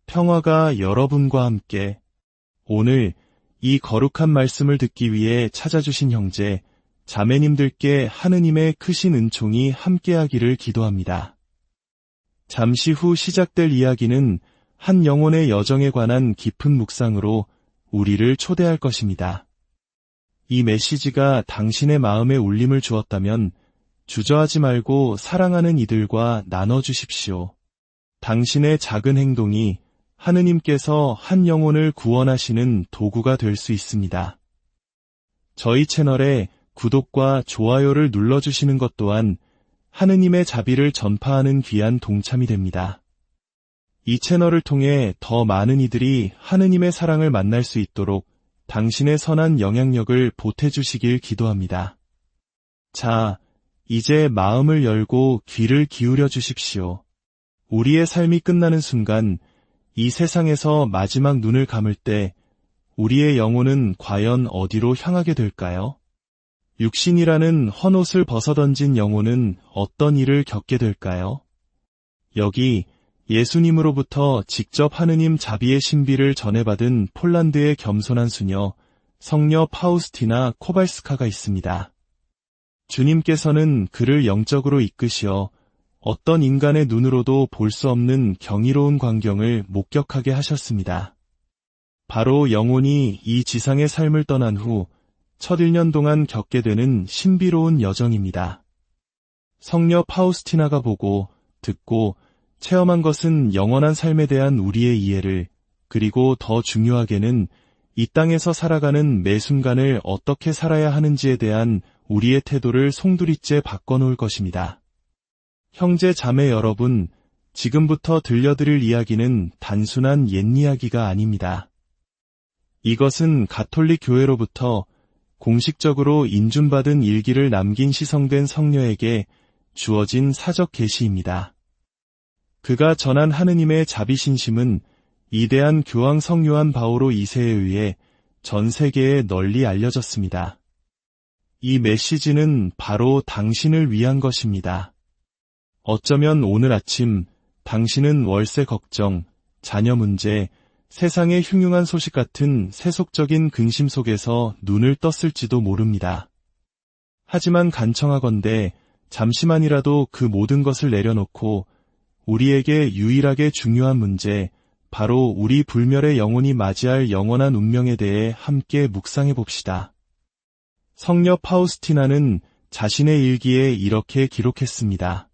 평화가 여러분과 함께. 오늘 이 거룩한 말씀을 듣기 위해 찾아주신 형제, 자매님들께 하느님의 크신 은총이 함께하기를 기도합니다. 잠시 후 시작될 이야기는 한 영혼의 여정에 관한 깊은 묵상으로 우리를 초대할 것입니다. 이 메시지가 당신의 마음에 울림을 주었다면 주저하지 말고 사랑하는 이들과 나눠주십시오. 당신의 작은 행동이 하느님께서 한 영혼을 구원하시는 도구가 될 수 있습니다. 저희 채널에 구독과 좋아요를 눌러주시는 것 또한 하느님의 자비를 전파하는 귀한 동참이 됩니다. 이 채널을 통해 더 많은 이들이 하느님의 사랑을 만날 수 있도록 당신의 선한 영향력을 보태주시길 기도합니다. 자, 이제 마음을 열고 귀를 기울여 주십시오. 우리의 삶이 끝나는 순간 이 세상에서 마지막 눈을 감을 때 우리의 영혼은 과연 어디로 향하게 될까요? 육신이라는 헌옷을 벗어던진 영혼은 어떤 일을 겪게 될까요? 여기 예수님으로부터 직접 하느님 자비의 신비를 전해받은 폴란드의 겸손한 수녀, 성녀 파우스티나 코발스카가 있습니다. 주님께서는 그를 영적으로 이끄시어 어떤 인간의 눈으로도 볼 수 없는 경이로운 광경을 목격하게 하셨습니다. 바로 영혼이 이 지상의 삶을 떠난 후 첫 1년 동안 겪게 되는 신비로운 여정입니다. 성녀 파우스티나가 보고, 듣고, 체험한 것은 영원한 삶에 대한 우리의 이해를, 그리고 더 중요하게는 이 땅에서 살아가는 매 순간을 어떻게 살아야 하는지에 대한 우리의 태도를 송두리째 바꿔놓을 것입니다. 형제 자매 여러분, 지금부터 들려드릴 이야기는 단순한 옛 이야기가 아닙니다. 이것은 가톨릭 교회로부터 공식적으로 인준받은 일기를 남긴 시성된 성녀에게 주어진 사적 계시입니다. 그가 전한 하느님의 자비신심은 이대한 교황 성요한 바오로 2세에 의해 전 세계에 널리 알려졌습니다. 이 메시지는 바로 당신을 위한 것입니다. 어쩌면 오늘 아침 당신은 월세 걱정, 자녀 문제, 세상의 흉흉한 소식 같은 세속적인 근심 속에서 눈을 떴을지도 모릅니다. 하지만 간청하건대 잠시만이라도 그 모든 것을 내려놓고 우리에게 유일하게 중요한 문제, 바로 우리 불멸의 영혼이 맞이할 영원한 운명에 대해 함께 묵상해 봅시다. 성녀 파우스티나는 자신의 일기에 이렇게 기록했습니다.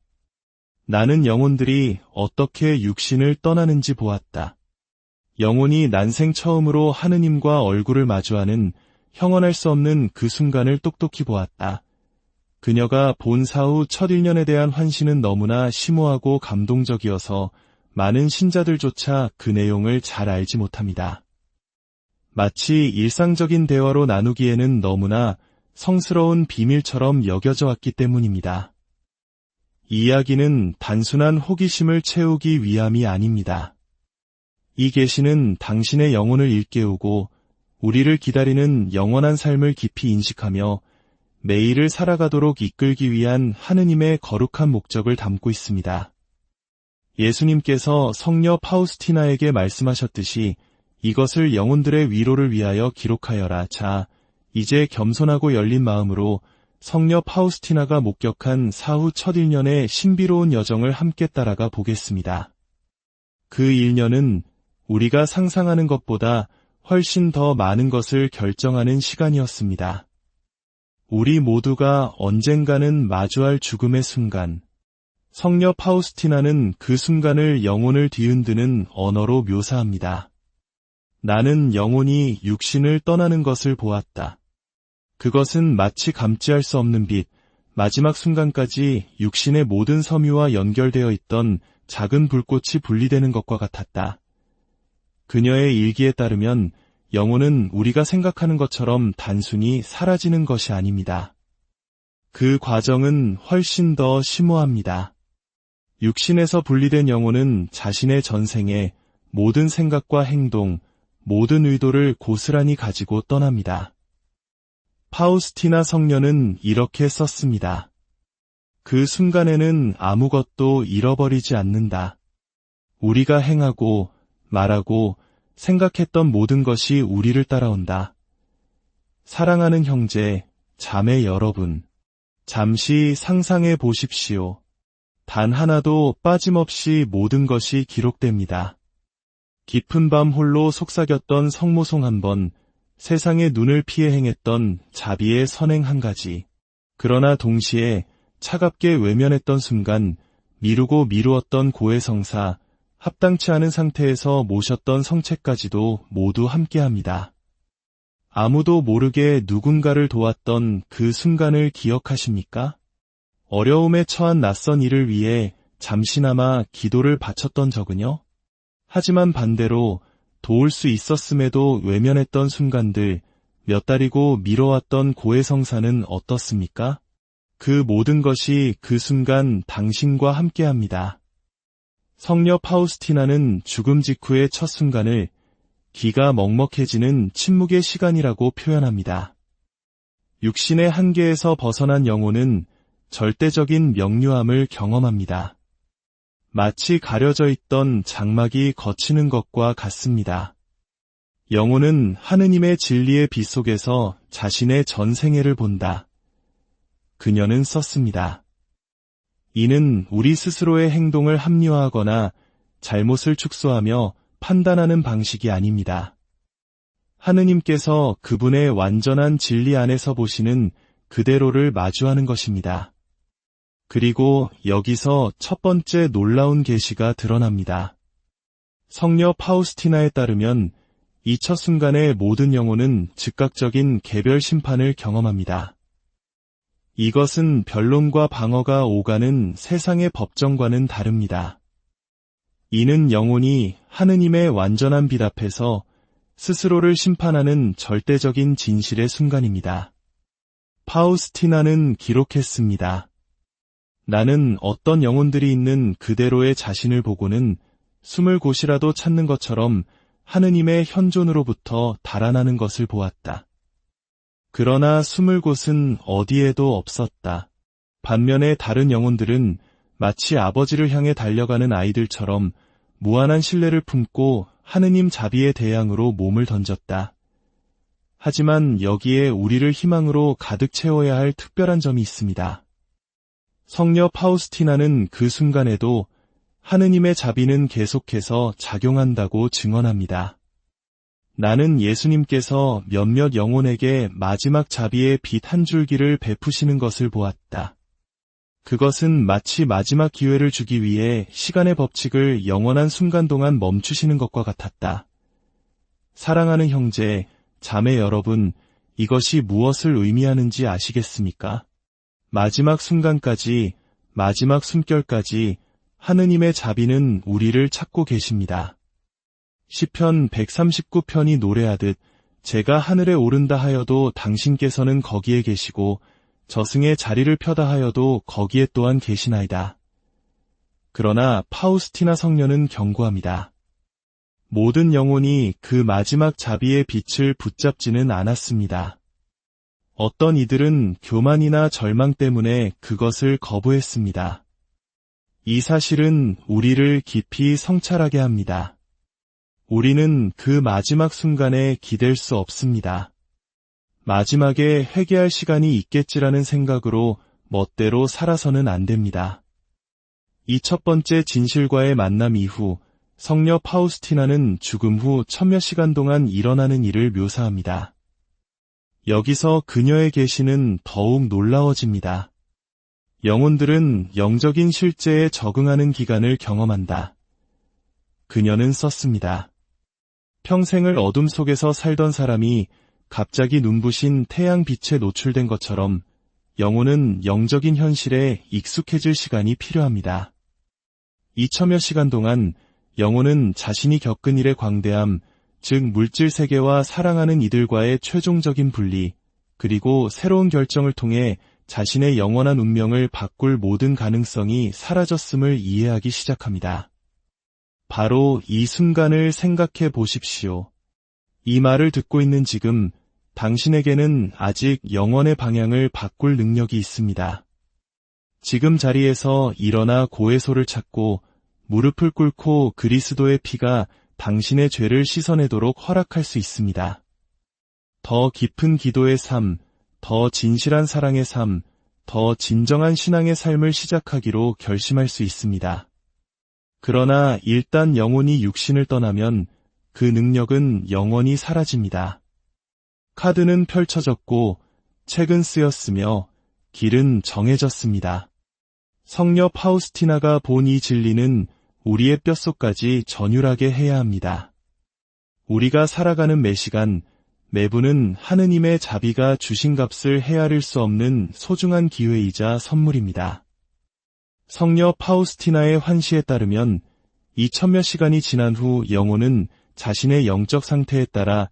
나는 영혼들이 어떻게 육신을 떠나는지 보았다. 영혼이 난생 처음으로 하느님과 얼굴을 마주하는 형언할 수 없는 그 순간을 똑똑히 보았다. 그녀가 본 사후 첫 1년에 대한 환신은 너무나 심오하고 감동적이어서 많은 신자들조차 그 내용을 잘 알지 못합니다. 마치 일상적인 대화로 나누기에는 너무나 성스러운 비밀처럼 여겨져 왔기 때문입니다. 이 이야기는 단순한 호기심을 채우기 위함이 아닙니다. 이 계시는 당신의 영혼을 일깨우고 우리를 기다리는 영원한 삶을 깊이 인식하며 매일을 살아가도록 이끌기 위한 하느님의 거룩한 목적을 담고 있습니다. 예수님께서 성녀 파우스티나에게 말씀하셨듯이 이것을 영혼들의 위로를 위하여 기록하여라. 자, 이제 겸손하고 열린 마음으로 성녀 파우스티나가 목격한 사후 첫 1년의 신비로운 여정을 함께 따라가 보겠습니다. 그 1년은 우리가 상상하는 것보다 훨씬 더 많은 것을 결정하는 시간이었습니다. 우리 모두가 언젠가는 마주할 죽음의 순간, 성녀 파우스티나는 그 순간을 영혼을 뒤흔드는 언어로 묘사합니다. 나는 영혼이 육신을 떠나는 것을 보았다. 그것은 마치 감지할 수 없는 빛, 마지막 순간까지 육신의 모든 섬유와 연결되어 있던 작은 불꽃이 분리되는 것과 같았다. 그녀의 일기에 따르면 영혼은 우리가 생각하는 것처럼 단순히 사라지는 것이 아닙니다. 그 과정은 훨씬 더 심오합니다. 육신에서 분리된 영혼은 자신의 전생에 모든 생각과 행동, 모든 의도를 고스란히 가지고 떠납니다. 파우스티나 성녀는 이렇게 썼습니다. 그 순간에는 아무것도 잃어버리지 않는다. 우리가 행하고 말하고 생각했던 모든 것이 우리를 따라온다. 사랑하는 형제, 자매 여러분, 잠시 상상해 보십시오. 단 하나도 빠짐없이 모든 것이 기록됩니다. 깊은 밤 홀로 속삭였던 성모송 한 번, 세상의 눈을 피해 행했던 자비의 선행 한 가지. 그러나 동시에 차갑게 외면했던 순간, 미루고 미루었던 고해성사, 합당치 않은 상태에서 모셨던 성체까지도 모두 함께합니다. 아무도 모르게 누군가를 도왔던 그 순간을 기억하십니까? 어려움에 처한 낯선 이를 위해 잠시나마 기도를 바쳤던 적은요? 하지만 반대로 도울 수 있었음에도 외면했던 순간들, 몇 달이고 미뤄왔던 고해성사는 어떻습니까? 그 모든 것이 그 순간 당신과 함께합니다. 성녀 파우스티나는 죽음 직후의 첫 순간을 기가 먹먹해지는 침묵의 시간이라고 표현합니다. 육신의 한계에서 벗어난 영혼은 절대적인 명료함을 경험합니다. 마치 가려져 있던 장막이 걷히는 것과 같습니다. 영혼은 하느님의 진리의 빛 속에서 자신의 전생애를 본다. 그녀는 썼습니다. 이는 우리 스스로의 행동을 합리화하거나 잘못을 축소하며 판단하는 방식이 아닙니다. 하느님께서 그분의 완전한 진리 안에서 보시는 그대로를 마주하는 것입니다. 그리고 여기서 첫 번째 놀라운 계시가 드러납니다. 성녀 파우스티나에 따르면 이 첫 순간의 모든 영혼은 즉각적인 개별 심판을 경험합니다. 이것은 변론과 방어가 오가는 세상의 법정과는 다릅니다. 이는 영혼이 하느님의 완전한 빛 앞에서 스스로를 심판하는 절대적인 진실의 순간입니다. 파우스티나는 기록했습니다. 나는 어떤 영혼들이 있는 그대로의 자신을 보고는 숨을 곳이라도 찾는 것처럼 하느님의 현존으로부터 달아나는 것을 보았다. 그러나 숨을 곳은 어디에도 없었다. 반면에 다른 영혼들은 마치 아버지를 향해 달려가는 아이들처럼 무한한 신뢰를 품고 하느님 자비의 대양으로 몸을 던졌다. 하지만 여기에 우리를 희망으로 가득 채워야 할 특별한 점이 있습니다. 성녀 파우스티나는 그 순간에도 하느님의 자비는 계속해서 작용한다고 증언합니다. 나는 예수님께서 몇몇 영혼에게 마지막 자비의 빛 한 줄기를 베푸시는 것을 보았다. 그것은 마치 마지막 기회를 주기 위해 시간의 법칙을 영원한 순간 동안 멈추시는 것과 같았다. 사랑하는 형제, 자매 여러분, 이것이 무엇을 의미하는지 아시겠습니까? 마지막 순간까지, 마지막 숨결까지 하느님의 자비는 우리를 찾고 계십니다. 시편 139편이 노래하듯 제가 하늘에 오른다 하여도 당신께서는 거기에 계시고 저승에 자리를 펴다 하여도 거기에 또한 계시나이다. 그러나 파우스티나 성녀는 경고합니다. 모든 영혼이 그 마지막 자비의 빛을 붙잡지는 않았습니다. 어떤 이들은 교만이나 절망 때문에 그것을 거부했습니다. 이 사실은 우리를 깊이 성찰하게 합니다. 우리는 그 마지막 순간에 기댈 수 없습니다. 마지막에 회개할 시간이 있겠지라는 생각으로 멋대로 살아서는 안 됩니다. 이 첫 번째 진실과의 만남 이후 성녀 파우스티나는 죽음 후 천몇 시간 동안 일어나는 일을 묘사합니다. 여기서 그녀의 계시는 더욱 놀라워집니다. 영혼들은 영적인 실제에 적응하는 기간을 경험한다. 그녀는 썼습니다. 평생을 어둠 속에서 살던 사람이 갑자기 눈부신 태양빛에 노출된 것처럼 영혼은 영적인 현실에 익숙해질 시간이 필요합니다. 2000여 시간 동안 영혼은 자신이 겪은 일의 광대함, 즉 물질 세계와 사랑하는 이들과의 최종적인 분리, 그리고 새로운 결정을 통해 자신의 영원한 운명을 바꿀 모든 가능성이 사라졌음을 이해하기 시작합니다. 바로 이 순간을 생각해 보십시오. 이 말을 듣고 있는 지금 당신에게는 아직 영혼의 방향을 바꿀 능력이 있습니다. 지금 자리에서 일어나 고해소를 찾고 무릎을 꿇고 그리스도의 피가 당신의 죄를 씻어내도록 허락할 수 있습니다. 더 깊은 기도의 삶, 더 진실한 사랑의 삶, 더 진정한 신앙의 삶을 시작하기로 결심할 수 있습니다. 그러나 일단 영혼이 육신을 떠나면 그 능력은 영원히 사라집니다. 카드는 펼쳐졌고 책은 쓰였으며 길은 정해졌습니다. 성녀 파우스티나가 본 이 진리는 우리의 뼛속까지 전율하게 해야 합니다. 우리가 살아가는 매 시간, 매분은 하느님의 자비가 주신 값을 헤아릴 수 없는 소중한 기회이자 선물입니다. 성녀 파우스티나의 환시에 따르면 2000몇 시간이 지난 후 영혼은 자신의 영적 상태에 따라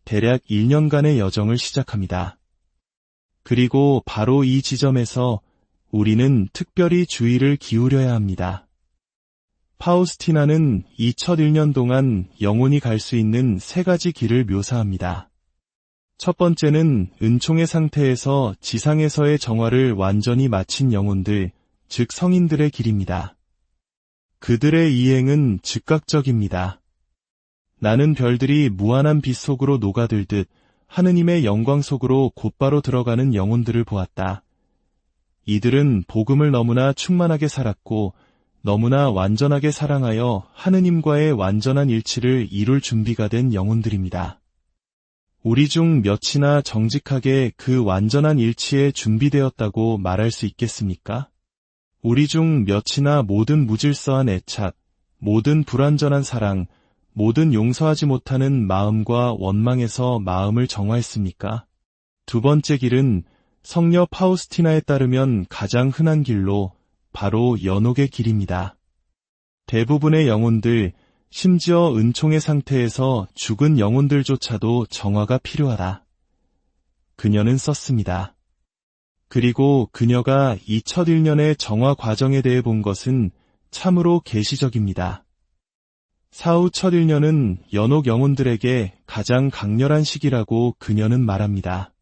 대략 1년간의 여정을 시작합니다. 그리고 바로 이 지점에서 우리는 특별히 주의를 기울여야 합니다. 파우스티나는 이 첫 1년 동안 영혼이 갈 수 있는 3가지 길을 묘사합니다. 첫 번째는 은총의 상태에서 지상에서의 정화를 완전히 마친 영혼들, 즉 성인들의 길입니다. 그들의 이행은 즉각적입니다. 나는 별들이 무한한 빛 속으로 녹아들듯 하느님의 영광 속으로 곧바로 들어가는 영혼들을 보았다. 이들은 복음을 너무나 충만하게 살았고 너무나 완전하게 사랑하여 하느님과의 완전한 일치를 이룰 준비가 된 영혼들입니다. 우리 중 몇이나 정직하게 그 완전한 일치에 준비되었다고 말할 수 있겠습니까? 우리 중 몇이나 모든 무질서한 애착, 모든 불완전한 사랑, 모든 용서하지 못하는 마음과 원망에서 마음을 정화했습니까? 두 번째 길은 성녀 파우스티나에 따르면 가장 흔한 길로 바로 연옥의 길입니다. 대부분의 영혼들, 심지어 은총의 상태에서 죽은 영혼들조차도 정화가 필요하다. 그녀는 썼습니다. 그리고 그녀가 이 첫 1년의 정화 과정에 대해 본 것은 참으로 계시적입니다. 사후 첫 1년은 연옥 영혼들에게 가장 강렬한 시기라고 그녀는 말합니다.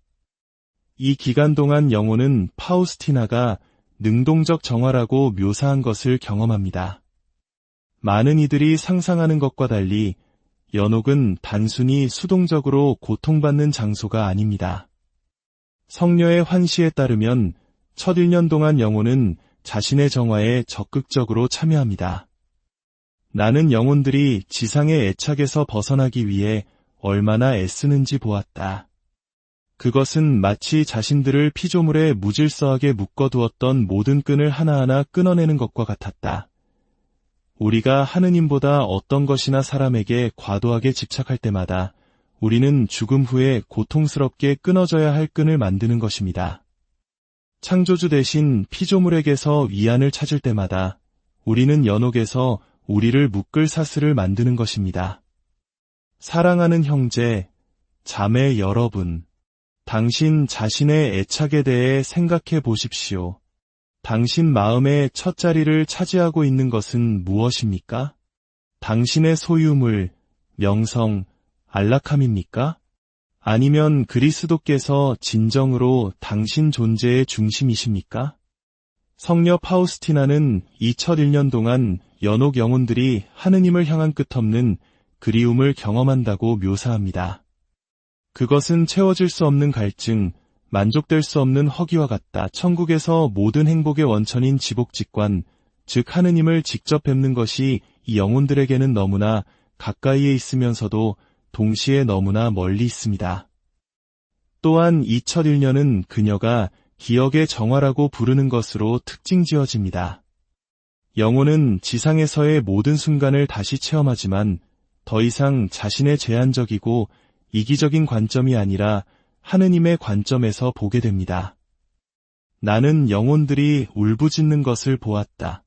이 기간 동안 영혼은 파우스티나가 능동적 정화라고 묘사한 것을 경험합니다. 많은 이들이 상상하는 것과 달리 연옥은 단순히 수동적으로 고통받는 장소가 아닙니다. 성녀의 환시에 따르면 첫 1년 동안 영혼은 자신의 정화에 적극적으로 참여합니다. 나는 영혼들이 지상의 애착에서 벗어나기 위해 얼마나 애쓰는지 보았다. 그것은 마치 자신들을 피조물에 무질서하게 묶어두었던 모든 끈을 하나하나 끊어내는 것과 같았다. 우리가 하느님보다 어떤 것이나 사람에게 과도하게 집착할 때마다 우리는 죽음 후에 고통스럽게 끊어져야 할 끈을 만드는 것입니다. 창조주 대신 피조물에게서 위안을 찾을 때마다 우리는 연옥에서 우리를 묶을 사슬을 만드는 것입니다. 사랑하는 형제, 자매 여러분, 당신 자신의 애착에 대해 생각해 보십시오. 당신 마음의 첫 자리를 차지하고 있는 것은 무엇입니까? 당신의 소유물, 명성, 안락함입니까? 아니면 그리스도께서 진정으로 당신 존재의 중심이십니까? 성녀 파우스티나는 이 첫 1년 동안 연옥 영혼들이 하느님을 향한 끝없는 그리움을 경험한다고 묘사합니다. 그것은 채워질 수 없는 갈증, 만족될 수 없는 허기와 같다. 천국에서 모든 행복의 원천인 지복직관, 즉 하느님을 직접 뵙는 것이 이 영혼들에게는 너무나 가까이에 있으면서도 동시에 너무나 멀리 있습니다. 또한 이 첫 1년은 그녀가 기억의 정화라고 부르는 것으로 특징지어집니다. 영혼은 지상에서의 모든 순간을 다시 체험하지만 더 이상 자신의 제한적이고 이기적인 관점이 아니라 하느님의 관점에서 보게 됩니다. 나는 영혼들이 울부짖는 것을 보았다.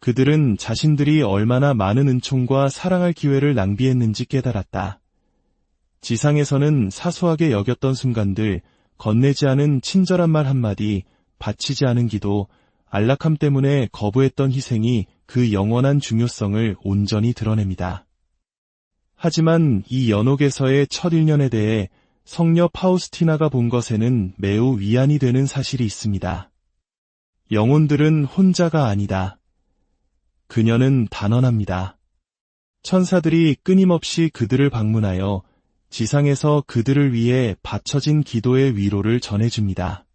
그들은 자신들이 얼마나 많은 은총과 사랑할 기회를 낭비했는지 깨달았다. 지상에서는 사소하게 여겼던 순간들, 건네지 않은 친절한 말 한마디, 바치지 않은 기도, 안락함 때문에 거부했던 희생이 그 영원한 중요성을 온전히 드러냅니다. 하지만 이 연옥에서의 첫 1년에 대해 성녀 파우스티나가 본 것에는 매우 위안이 되는 사실이 있습니다. 영혼들은 혼자가 아니다. 그녀는 단언합니다. 천사들이 끊임없이 그들을 방문하여 지상에서 그들을 위해 바쳐진 기도의 위로를 전해줍니다.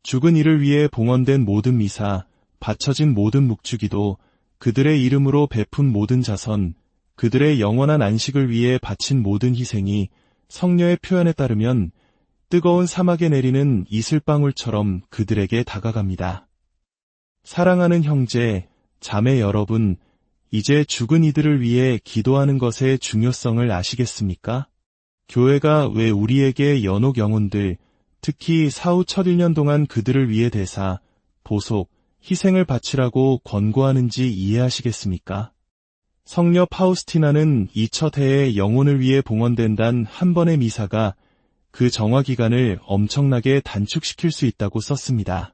죽은 이를 위해 봉헌된 모든 미사, 바쳐진 모든 묵주기도, 그들의 이름으로 베푼 모든 자선, 그들의 영원한 안식을 위해 바친 모든 희생이 성녀의 표현에 따르면 뜨거운 사막에 내리는 이슬방울처럼 그들에게 다가갑니다. 사랑하는 형제, 자매 여러분, 이제 죽은 이들을 위해 기도하는 것의 중요성을 아시겠습니까? 교회가 왜 우리에게 연옥 영혼들, 특히 사후 첫 1년 동안 그들을 위해 대사, 보속, 희생을 바치라고 권고하는지 이해하시겠습니까? 성녀 파우스티나는 이 첫 해에 영혼을 위해 봉헌된 단 한 번의 미사가 그 정화 기간을 엄청나게 단축시킬 수 있다고 썼습니다.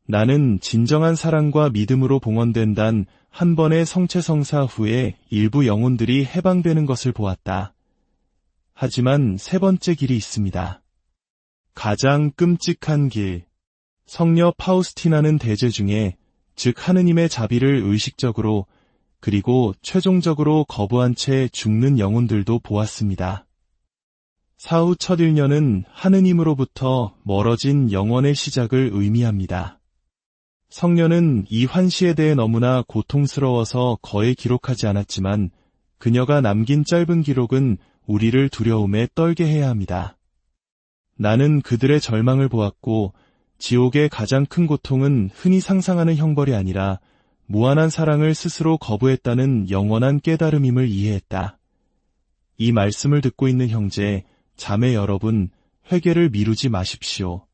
나는 진정한 사랑과 믿음으로 봉헌된 단 한 번의 성체성사 후에 일부 영혼들이 해방되는 것을 보았다. 하지만 세 번째 길이 있습니다. 가장 끔찍한 길. 성녀 파우스티나는 대죄 중에, 즉 하느님의 자비를 의식적으로 그리고 최종적으로 거부한 채 죽는 영혼들도 보았습니다. 사후 첫 1년은 하느님으로부터 멀어진 영원의 시작을 의미합니다. 성녀는 이 환시에 대해 너무나 고통스러워서 거의 기록하지 않았지만 그녀가 남긴 짧은 기록은 우리를 두려움에 떨게 해야 합니다. 나는 그들의 절망을 보았고 지옥의 가장 큰 고통은 흔히 상상하는 형벌이 아니라 무한한 사랑을 스스로 거부했다는 영원한 깨달음임을 이해했다. 이 말씀을 듣고 있는 형제, 자매 여러분, 회개를 미루지 마십시오.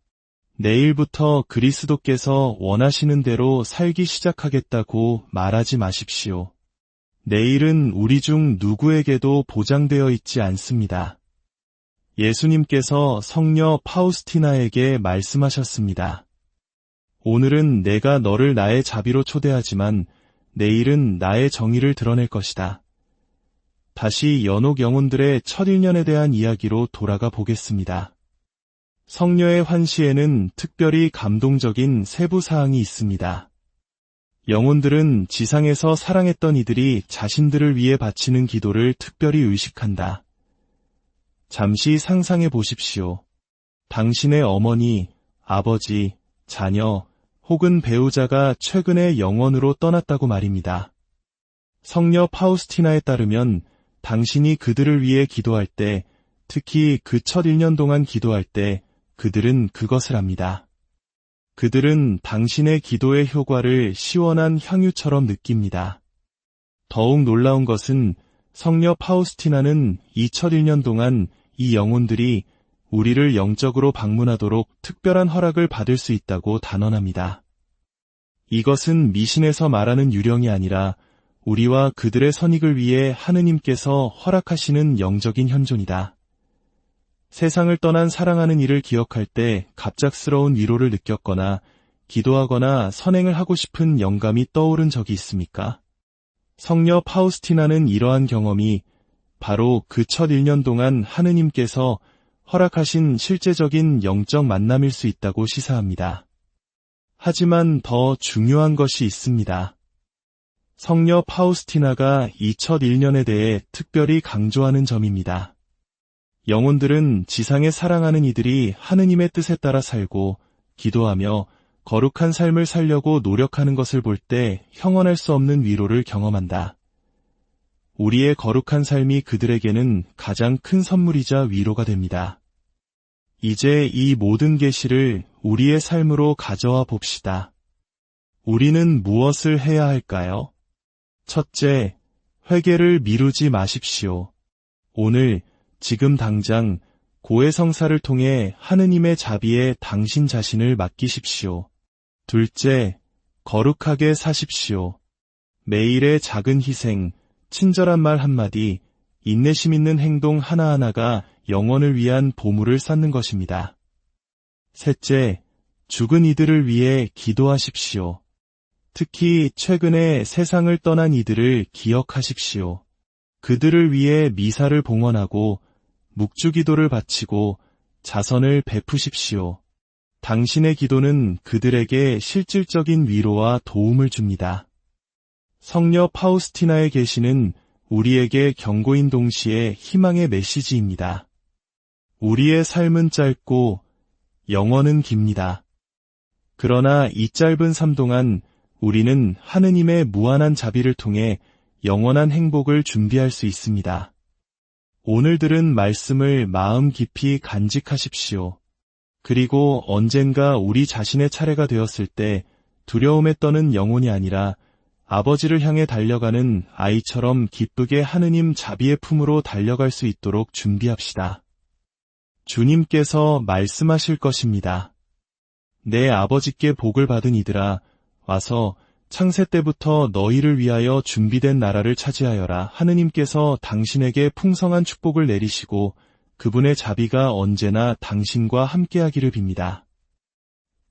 내일부터 그리스도께서 원하시는 대로 살기 시작하겠다고 말하지 마십시오. 내일은 우리 중 누구에게도 보장되어 있지 않습니다. 예수님께서 성녀 파우스티나에게 말씀하셨습니다. 오늘은 내가 너를 나의 자비로 초대하지만 내일은 나의 정의를 드러낼 것이다. 다시 연옥 영혼들의 첫 1년에 대한 이야기로 돌아가 보겠습니다. 성녀의 환시에는 특별히 감동적인 세부 사항이 있습니다. 영혼들은 지상에서 사랑했던 이들이 자신들을 위해 바치는 기도를 특별히 의식한다. 잠시 상상해 보십시오. 당신의 어머니, 아버지, 자녀, 혹은 배우자가 최근에 영원으로 떠났다고 말입니다. 성녀 파우스티나에 따르면 당신이 그들을 위해 기도할 때, 특히 그 첫 1년 동안 기도할 때 그들은 그것을 합니다. 그들은 당신의 기도의 효과를 시원한 향유처럼 느낍니다. 더욱 놀라운 것은 성녀 파우스티나는 이 첫 1년 동안 이 영혼들이 우리를 영적으로 방문하도록 특별한 허락을 받을 수 있다고 단언합니다. 이것은 미신에서 말하는 유령이 아니라 우리와 그들의 선익을 위해 하느님께서 허락하시는 영적인 현존이다. 세상을 떠난 사랑하는 이를 기억할 때 갑작스러운 위로를 느꼈거나 기도하거나 선행을 하고 싶은 영감이 떠오른 적이 있습니까? 성녀 파우스티나는 이러한 경험이 바로 그 첫 1년 동안 하느님께서 허락하신 실제적인 영적 만남일 수 있다고 시사합니다. 하지만 더 중요한 것이 있습니다. 성녀 파우스티나가 이 첫 1년에 대해 특별히 강조하는 점입니다. 영혼들은 지상에 사랑하는 이들이 하느님의 뜻에 따라 살고 기도하며 거룩한 삶을 살려고 노력하는 것을 볼 때 형언할 수 없는 위로를 경험한다. 우리의 거룩한 삶이 그들에게는 가장 큰 선물이자 위로가 됩니다. 이제 이 모든 계시를 우리의 삶으로 가져와 봅시다. 우리는 무엇을 해야 할까요? 첫째, 회개를 미루지 마십시오. 오늘, 지금 당장 고해성사를 통해 하느님의 자비에 당신 자신을 맡기십시오. 둘째, 거룩하게 사십시오. 매일의 작은 희생, 친절한 말 한마디, 인내심 있는 행동 하나하나가 영혼을 위한 보물을 쌓는 것입니다. 셋째, 죽은 이들을 위해 기도하십시오. 특히 최근에 세상을 떠난 이들을 기억하십시오. 그들을 위해 미사를 봉헌하고 묵주기도를 바치고 자선을 베푸십시오. 당신의 기도는 그들에게 실질적인 위로와 도움을 줍니다. 성녀 파우스티나의 계시는 우리에게 경고인 동시에 희망의 메시지입니다. 우리의 삶은 짧고 영원은 깁니다. 그러나 이 짧은 삶 동안 우리는 하느님의 무한한 자비를 통해 영원한 행복을 준비할 수 있습니다. 오늘 들은 말씀을 마음 깊이 간직하십시오. 그리고 언젠가 우리 자신의 차례가 되었을 때 두려움에 떠는 영혼이 아니라 아버지를 향해 달려가는 아이처럼 기쁘게 하느님 자비의 품으로 달려갈 수 있도록 준비합시다. 주님께서 말씀하실 것입니다. 내 아버지께 복을 받은 이들아, 와서 창세 때부터 너희를 위하여 준비된 나라를 차지하여라. 하느님께서 당신에게 풍성한 축복을 내리시고 그분의 자비가 언제나 당신과 함께하기를 빕니다.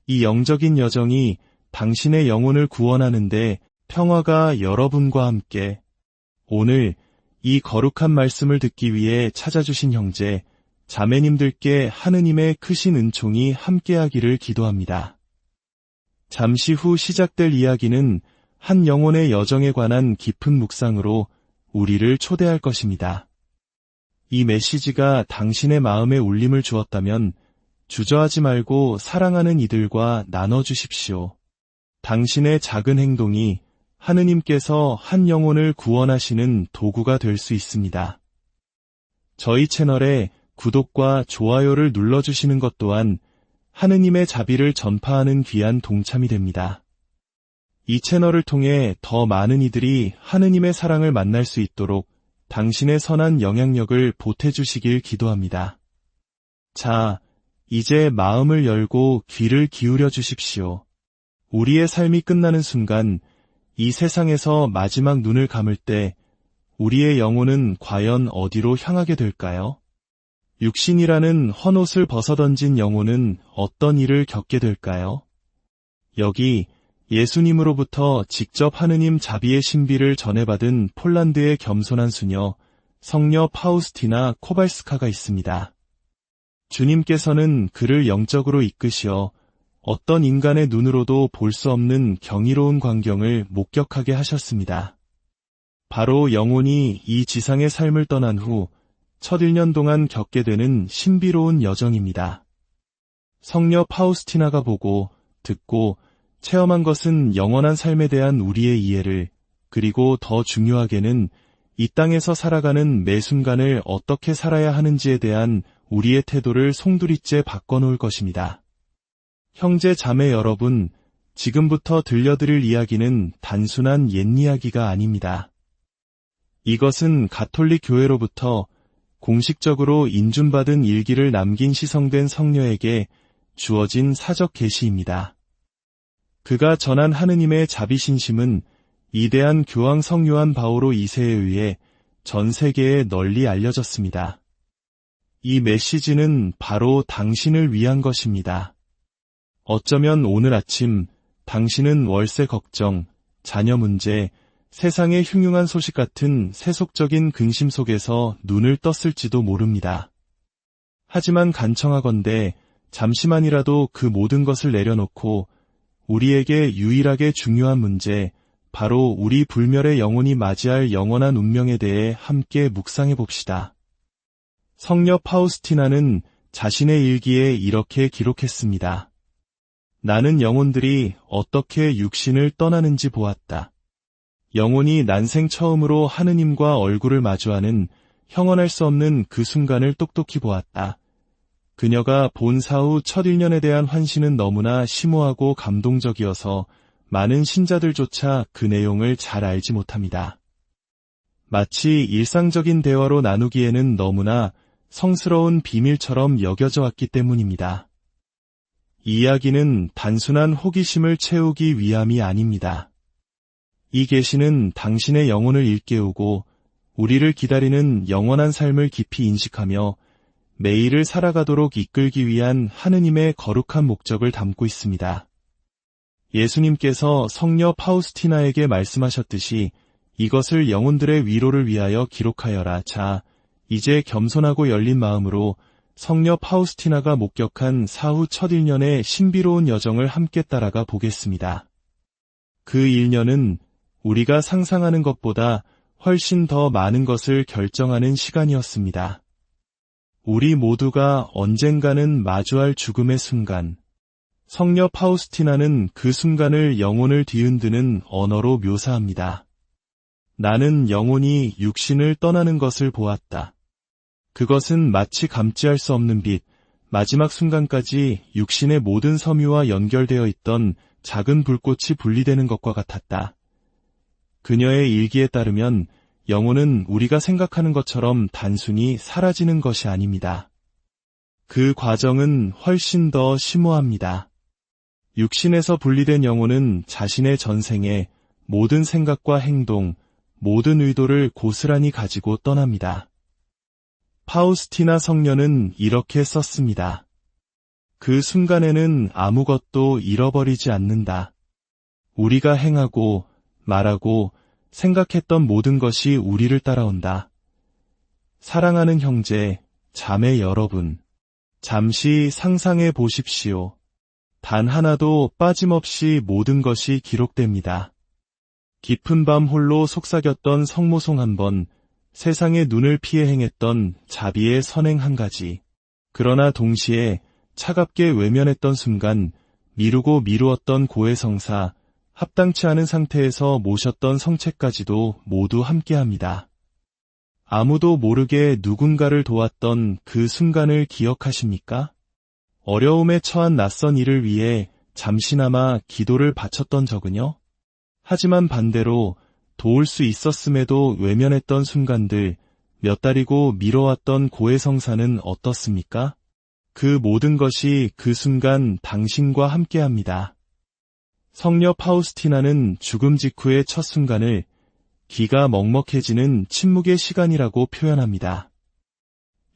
이 영적인 여정이 당신의 영혼을 구원하는데 평화가 여러분과 함께. 오늘 이 거룩한 말씀을 듣기 위해 찾아주신 형제, 자매님들께 하느님의 크신 은총이 함께하기를 기도합니다. 잠시 후 시작될 이야기는 한 영혼의 여정에 관한 깊은 묵상으로 우리를 초대할 것입니다. 이 메시지가 당신의 마음에 울림을 주었다면 주저하지 말고 사랑하는 이들과 나눠주십시오. 당신의 작은 행동이 하느님께서 한 영혼을 구원하시는 도구가 될 수 있습니다. 저희 채널에 구독과 좋아요를 눌러주시는 것 또한 하느님의 자비를 전파하는 귀한 동참이 됩니다. 이 채널을 통해 더 많은 이들이 하느님의 사랑을 만날 수 있도록 당신의 선한 영향력을 보태주시길 기도합니다. 자, 이제 마음을 열고 귀를 기울여 주십시오. 우리의 삶이 끝나는 순간 이 세상에서 마지막 눈을 감을 때 우리의 영혼은 과연 어디로 향하게 될까요? 육신이라는 헌옷을 벗어던진 영혼은 어떤 일을 겪게 될까요? 여기 예수님으로부터 직접 하느님 자비의 신비를 전해받은 폴란드의 겸손한 수녀 성녀 파우스티나 코발스카가 있습니다. 주님께서는 그를 영적으로 이끄시어 어떤 인간의 눈으로도 볼 수 없는 경이로운 광경을 목격하게 하셨습니다. 바로 영혼이 이 지상의 삶을 떠난 후 첫 1년 동안 겪게 되는 신비로운 여정입니다. 성녀 파우스티나가 보고, 듣고, 체험한 것은 영원한 삶에 대한 우리의 이해를, 그리고 더 중요하게는 이 땅에서 살아가는 매 순간을 어떻게 살아야 하는지에 대한 우리의 태도를 송두리째 바꿔놓을 것입니다. 형제 자매 여러분, 지금부터 들려드릴 이야기는 단순한 옛 이야기가 아닙니다. 이것은 가톨릭 교회로부터 공식적으로 인준받은 일기를 남긴 시성된 성녀에게 주어진 사적 계시입니다. 그가 전한 하느님의 자비신심은 이대한 교황 성요한 바오로 2세에 의해 전 세계에 널리 알려졌습니다. 이 메시지는 바로 당신을 위한 것입니다. 어쩌면 오늘 아침 당신은 월세 걱정, 자녀 문제, 세상의 흉흉한 소식 같은 세속적인 근심 속에서 눈을 떴을지도 모릅니다. 하지만 간청하건대 잠시만이라도 그 모든 것을 내려놓고 우리에게 유일하게 중요한 문제, 바로 우리 불멸의 영혼이 맞이할 영원한 운명에 대해 함께 묵상해 봅시다. 성녀 파우스티나는 자신의 일기에 이렇게 기록했습니다. 나는 영혼들이 어떻게 육신을 떠나는지 보았다. 영혼이 난생 처음으로 하느님과 얼굴을 마주하는 형언할 수 없는 그 순간을 똑똑히 보았다. 그녀가 본 사후 첫 1년에 대한 환신은 너무나 심오하고 감동적이어서 많은 신자들조차 그 내용을 잘 알지 못합니다. 마치 일상적인 대화로 나누기에는 너무나 성스러운 비밀처럼 여겨져 왔기 때문입니다. 이 이야기는 단순한 호기심을 채우기 위함이 아닙니다. 이 계시는 당신의 영혼을 일깨우고 우리를 기다리는 영원한 삶을 깊이 인식하며 매일을 살아가도록 이끌기 위한 하느님의 거룩한 목적을 담고 있습니다. 예수님께서 성녀 파우스티나에게 말씀하셨듯이 이것을 영혼들의 위로를 위하여 기록하여라. 자, 이제 겸손하고 열린 마음으로 성녀 파우스티나가 목격한 사후 첫 1년의 신비로운 여정을 함께 따라가 보겠습니다. 그 1년은 우리가 상상하는 것보다 훨씬 더 많은 것을 결정하는 시간이었습니다. 우리 모두가 언젠가는 마주할 죽음의 순간. 성녀 파우스티나는 그 순간을 영혼을 뒤흔드는 언어로 묘사합니다. 나는 영혼이 육신을 떠나는 것을 보았다. 그것은 마치 감지할 수 없는 빛, 마지막 순간까지 육신의 모든 섬유와 연결되어 있던 작은 불꽃이 분리되는 것과 같았다. 그녀의 일기에 따르면 영혼은 우리가 생각하는 것처럼 단순히 사라지는 것이 아닙니다. 그 과정은 훨씬 더 심오합니다. 육신에서 분리된 영혼은 자신의 전생에 모든 생각과 행동, 모든 의도를 고스란히 가지고 떠납니다. 파우스티나 성녀는 이렇게 썼습니다. 그 순간에는 아무것도 잃어버리지 않는다. 우리가 행하고 말하고 생각했던 모든 것이 우리를 따라온다. 사랑하는 형제, 자매 여러분, 잠시 상상해 보십시오. 단 하나도 빠짐없이 모든 것이 기록됩니다. 깊은 밤 홀로 속삭였던 성모송 한 번, 세상의 눈을 피해 행했던 자비의 선행 한 가지. 그러나 동시에 차갑게 외면했던 순간, 미루고 미루었던 고해성사, 합당치 않은 상태에서 모셨던 성체까지도 모두 함께합니다. 아무도 모르게 누군가를 도왔던 그 순간을 기억하십니까? 어려움에 처한 낯선 이를 위해 잠시나마 기도를 바쳤던 적은요? 하지만 반대로 도울 수 있었음에도 외면했던 순간들, 몇 달이고 미뤄왔던 고해성사는 어떻습니까? 그 모든 것이 그 순간 당신과 함께합니다. 성녀 파우스티나는 죽음 직후의 첫 순간을 기가 먹먹해지는 침묵의 시간이라고 표현합니다.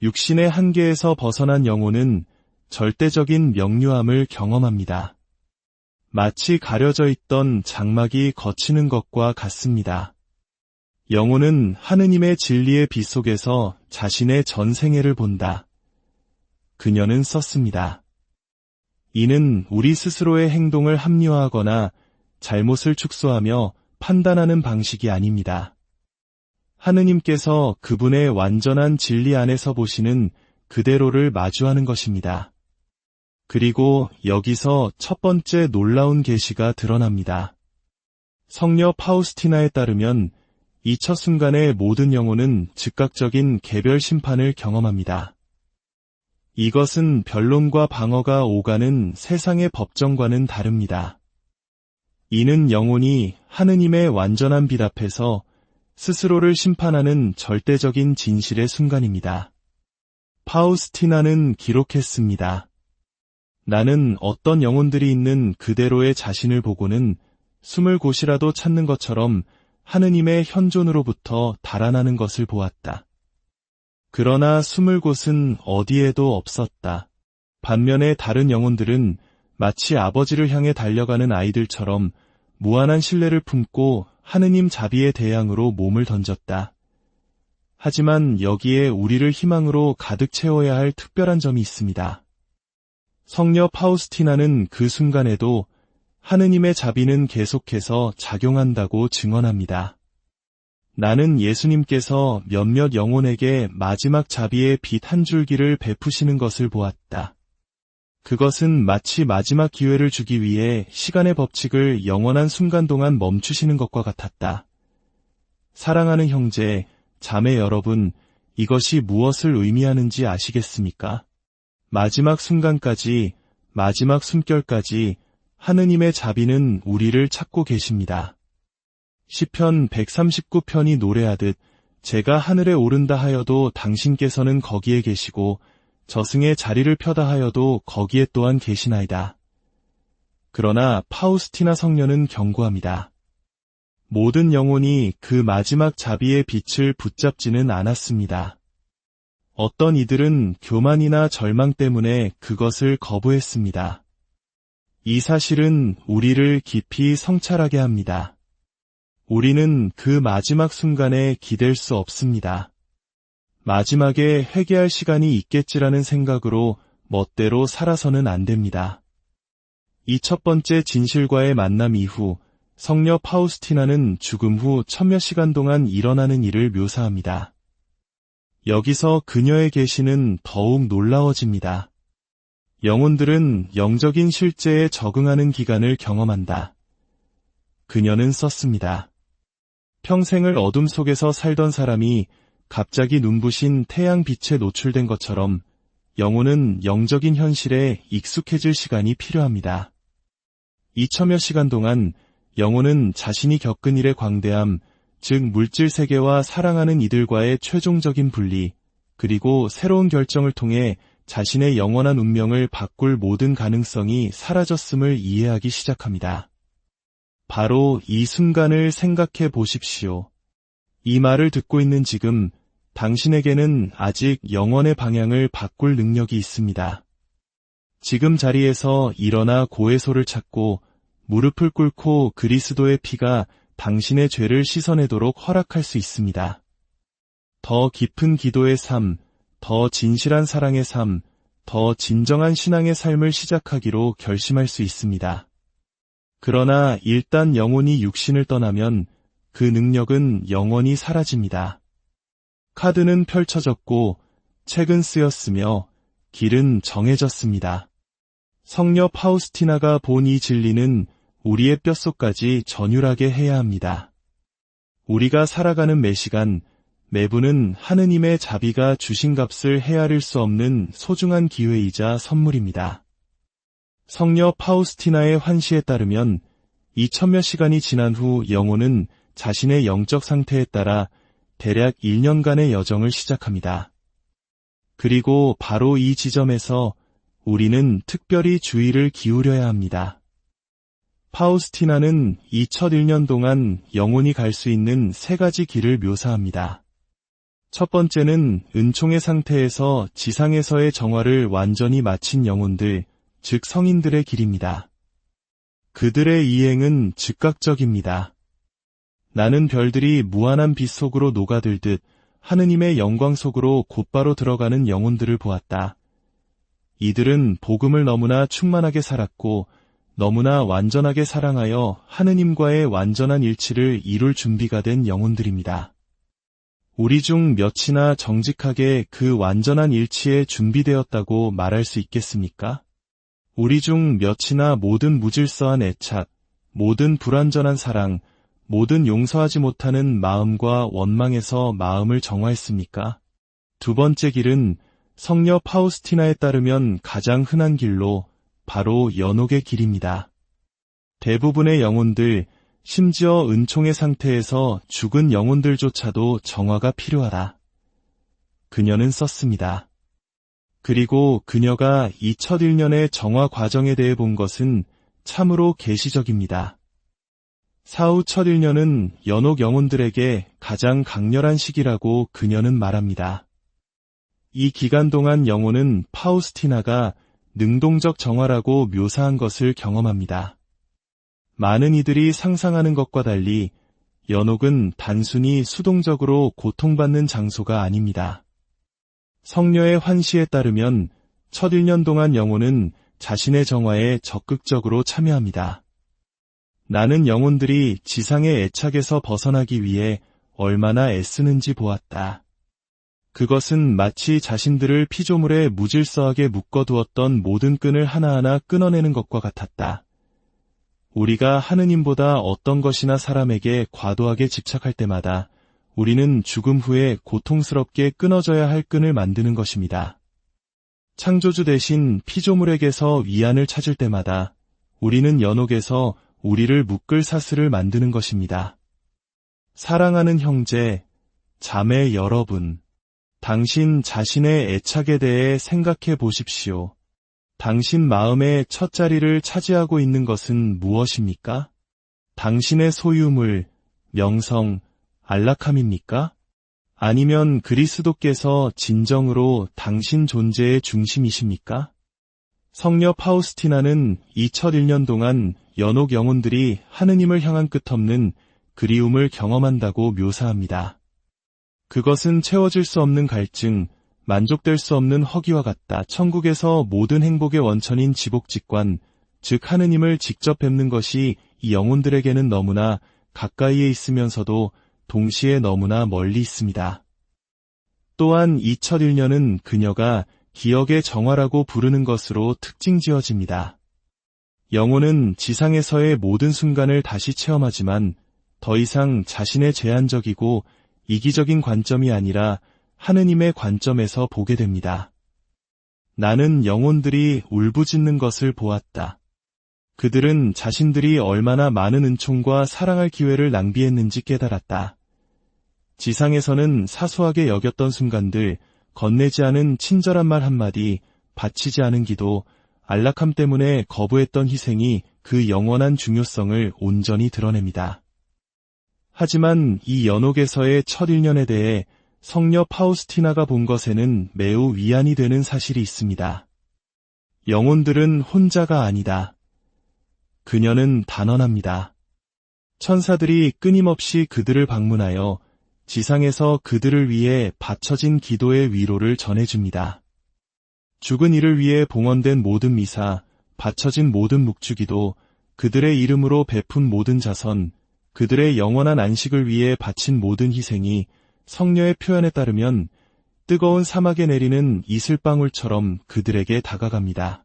육신의 한계에서 벗어난 영혼은 절대적인 명료함을 경험합니다. 마치 가려져 있던 장막이 걷히는 것과 같습니다. 영혼은 하느님의 진리의 빛 속에서 자신의 전생애를 본다. 그녀는 썼습니다. 이는 우리 스스로의 행동을 합리화하거나 잘못을 축소하며 판단하는 방식이 아닙니다. 하느님께서 그분의 완전한 진리 안에서 보시는 그대로를 마주하는 것입니다. 그리고 여기서 첫 번째 놀라운 계시가 드러납니다. 성녀 파우스티나에 따르면 이 첫 순간의 모든 영혼은 즉각적인 개별 심판을 경험합니다. 이것은 변론과 방어가 오가는 세상의 법정과는 다릅니다. 이는 영혼이 하느님의 완전한 빛 앞에서 스스로를 심판하는 절대적인 진실의 순간입니다. 파우스티나는 기록했습니다. 나는 어떤 영혼들이 있는 그대로의 자신을 보고는 숨을 곳이라도 찾는 것처럼 하느님의 현존으로부터 달아나는 것을 보았다. 그러나 숨을 곳은 어디에도 없었다. 반면에 다른 영혼들은 마치 아버지를 향해 달려가는 아이들처럼 무한한 신뢰를 품고 하느님 자비의 대양으로 몸을 던졌다. 하지만 여기에 우리를 희망으로 가득 채워야 할 특별한 점이 있습니다. 성녀 파우스티나는 그 순간에도 하느님의 자비는 계속해서 작용한다고 증언합니다. 나는 예수님께서 몇몇 영혼에게 마지막 자비의 빛 한 줄기를 베푸시는 것을 보았다. 그것은 마치 마지막 기회를 주기 위해 시간의 법칙을 영원한 순간 동안 멈추시는 것과 같았다. 사랑하는 형제, 자매 여러분, 이것이 무엇을 의미하는지 아시겠습니까? 마지막 순간까지, 마지막 숨결까지 하느님의 자비는 우리를 찾고 계십니다. 시편 139편이 노래하듯 제가 하늘에 오른다 하여도 당신께서는 거기에 계시고 저승에 자리를 펴다 하여도 거기에 또한 계시나이다. 그러나 파우스티나 성녀는 경고합니다. 모든 영혼이 그 마지막 자비의 빛을 붙잡지는 않았습니다. 어떤 이들은 교만이나 절망 때문에 그것을 거부했습니다. 이 사실은 우리를 깊이 성찰하게 합니다. 우리는 그 마지막 순간에 기댈 수 없습니다. 마지막에 회개할 시간이 있겠지라는 생각으로 멋대로 살아서는 안 됩니다. 이 첫 번째 진실과의 만남 이후 성녀 파우스티나는 죽음 후 천몇 시간 동안 일어나는 일을 묘사합니다. 여기서 그녀의 계시는 더욱 놀라워집니다. 영혼들은 영적인 실제에 적응하는 기간을 경험한다. 그녀는 썼습니다. 평생을 어둠 속에서 살던 사람이 갑자기 눈부신 태양빛에 노출된 것처럼 영혼은 영적인 현실에 익숙해질 시간이 필요합니다. 이 천몇 시간 동안 영혼은 자신이 겪은 일의 광대함, 즉 물질 세계와 사랑하는 이들과의 최종적인 분리, 그리고 새로운 결정을 통해 자신의 영원한 운명을 바꿀 모든 가능성이 사라졌음을 이해하기 시작합니다. 바로 이 순간을 생각해 보십시오. 이 말을 듣고 있는 지금 당신에게는 아직 영혼의 방향을 바꿀 능력이 있습니다. 지금 자리에서 일어나 고해소를 찾고 무릎을 꿇고 그리스도의 피가 당신의 죄를 씻어내도록 허락할 수 있습니다. 더 깊은 기도의 삶, 더 진실한 사랑의 삶, 더 진정한 신앙의 삶을 시작하기로 결심할 수 있습니다. 그러나 일단 영혼이 육신을 떠나면 그 능력은 영원히 사라집니다. 카드는 펼쳐졌고 책은 쓰였으며 길은 정해졌습니다. 성녀 파우스티나가 본 이 진리는 우리의 뼛속까지 전율하게 해야 합니다. 우리가 살아가는 매 시간, 매분은 하느님의 자비가 주신 값을 헤아릴 수 없는 소중한 기회이자 선물입니다. 성녀 파우스티나의 환시에 따르면 이 천몇 시간이 지난 후 영혼은 자신의 영적 상태에 따라 대략 1년간의 여정을 시작합니다. 그리고 바로 이 지점에서 우리는 특별히 주의를 기울여야 합니다. 파우스티나는 이 첫 1년 동안 영혼이 갈 수 있는 3가지 길을 묘사합니다. 첫 번째는 은총의 상태에서 지상에서의 정화를 완전히 마친 영혼들, 즉 성인들의 길입니다. 그들의 이행은 즉각적입니다. 나는 별들이 무한한 빛 속으로 녹아들듯 하느님의 영광 속으로 곧바로 들어가는 영혼들을 보았다. 이들은 복음을 너무나 충만하게 살았고 너무나 완전하게 사랑하여 하느님과의 완전한 일치를 이룰 준비가 된 영혼들입니다. 우리 중 몇이나 정직하게 그 완전한 일치에 준비되었다고 말할 수 있겠습니까? 우리 중 몇이나 모든 무질서한 애착, 모든 불완전한 사랑, 모든 용서하지 못하는 마음과 원망에서 마음을 정화했습니까? 두 번째 길은 성녀 파우스티나에 따르면 가장 흔한 길로 바로 연옥의 길입니다. 대부분의 영혼들, 심지어 은총의 상태에서 죽은 영혼들조차도 정화가 필요하다. 그녀는 썼습니다. 그리고 그녀가 이 첫 1년의 정화 과정에 대해 본 것은 참으로 계시적입니다. 사후 첫 1년은 연옥 영혼들에게 가장 강렬한 시기라고 그녀는 말합니다. 이 기간 동안 영혼은 파우스티나가 능동적 정화라고 묘사한 것을 경험합니다. 많은 이들이 상상하는 것과 달리 연옥은 단순히 수동적으로 고통받는 장소가 아닙니다. 성녀의 환시에 따르면 첫 1년 동안 영혼은 자신의 정화에 적극적으로 참여합니다. 나는 영혼들이 지상의 애착에서 벗어나기 위해 얼마나 애쓰는지 보았다. 그것은 마치 자신들을 피조물에 무질서하게 묶어두었던 모든 끈을 하나하나 끊어내는 것과 같았다. 우리가 하느님보다 어떤 것이나 사람에게 과도하게 집착할 때마다 우리는 죽음 후에 고통스럽게 끊어져야 할 끈을 만드는 것입니다. 창조주 대신 피조물에게서 위안을 찾을 때마다 우리는 연옥에서 우리를 묶을 사슬을 만드는 것입니다. 사랑하는 형제, 자매 여러분, 당신 자신의 애착에 대해 생각해 보십시오. 당신 마음의 첫 자리를 차지하고 있는 것은 무엇입니까? 당신의 소유물, 명성, 안락함입니까? 아니면 그리스도께서 진정으로 당신 존재의 중심이십니까? 성녀 파우스티나는 이 첫 1년 동안 연옥 영혼들이 하느님을 향한 끝없는 그리움을 경험한다고 묘사합니다. 그것은 채워질 수 없는 갈증, 만족될 수 없는 허기와 같다. 천국에서 모든 행복의 원천인 지복직관, 즉 하느님을 직접 뵙는 것이 이 영혼들에게는 너무나 가까이에 있으면서도 동시에 너무나 멀리 있습니다. 또한 이 첫 1년은 그녀가 기억의 정화라고 부르는 것으로 특징 지어집니다. 영혼은 지상에서의 모든 순간을 다시 체험하지만 더 이상 자신의 제한적이고 이기적인 관점이 아니라 하느님의 관점에서 보게 됩니다. 나는 영혼들이 울부짖는 것을 보았다. 그들은 자신들이 얼마나 많은 은총과 사랑할 기회를 낭비했는지 깨달았다. 지상에서는 사소하게 여겼던 순간들, 건네지 않은 친절한 말 한마디, 바치지 않은 기도, 안락함 때문에 거부했던 희생이 그 영원한 중요성을 온전히 드러냅니다. 하지만 이 연옥에서의 첫 1년에 대해 성녀 파우스티나가 본 것에는 매우 위안이 되는 사실이 있습니다. 영혼들은 혼자가 아니다. 그녀는 단언합니다. 천사들이 끊임없이 그들을 방문하여 지상에서 그들을 위해 바쳐진 기도의 위로를 전해줍니다. 죽은 이를 위해 봉헌된 모든 미사, 바쳐진 모든 묵주기도, 그들의 이름으로 베푼 모든 자선, 그들의 영원한 안식을 위해 바친 모든 희생이 성녀의 표현에 따르면 뜨거운 사막에 내리는 이슬방울처럼 그들에게 다가갑니다.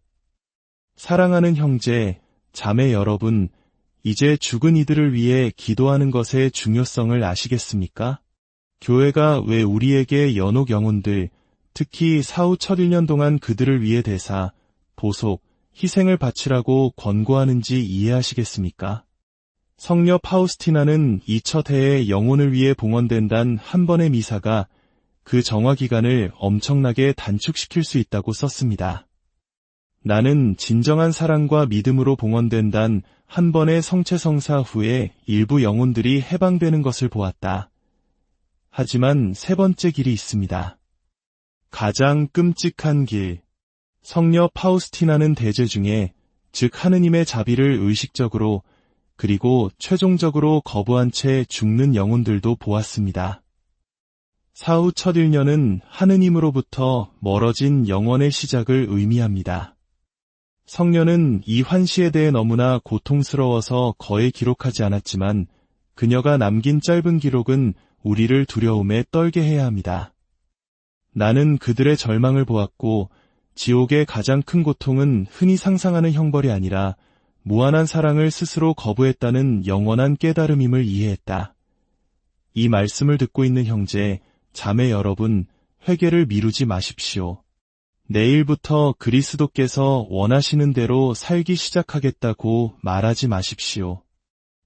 사랑하는 형제, 자매 여러분, 이제 죽은 이들을 위해 기도하는 것의 중요성을 아시겠습니까? 교회가 왜 우리에게 연옥 영혼들, 특히 사후 첫 1년 동안 그들을 위해 대사, 보속, 희생을 바치라고 권고하는지 이해하시겠습니까? 성녀 파우스티나는 이 첫 해에 영혼을 위해 봉헌된 단 한 번의 미사가 그 정화 기간을 엄청나게 단축시킬 수 있다고 썼습니다. 나는 진정한 사랑과 믿음으로 봉헌된 단 한 번의 성체성사 후에 일부 영혼들이 해방되는 것을 보았다. 하지만 세 번째 길이 있습니다. 가장 끔찍한 길. 성녀 파우스티나는 대죄 중에, 즉 하느님의 자비를 의식적으로 그리고 최종적으로 거부한 채 죽는 영혼들도 보았습니다. 사후 첫 1년은 하느님으로부터 멀어진 영원의 시작을 의미합니다. 성녀는 이 환시에 대해 너무나 고통스러워서 거의 기록하지 않았지만 그녀가 남긴 짧은 기록은 우리를 두려움에 떨게 해야 합니다. 나는 그들의 절망을 보았고 지옥의 가장 큰 고통은 흔히 상상하는 형벌이 아니라 무한한 사랑을 스스로 거부했다는 영원한 깨달음임을 이해했다. 이 말씀을 듣고 있는 형제, 자매 여러분, 회개를 미루지 마십시오. 내일부터 그리스도께서 원하시는 대로 살기 시작하겠다고 말하지 마십시오.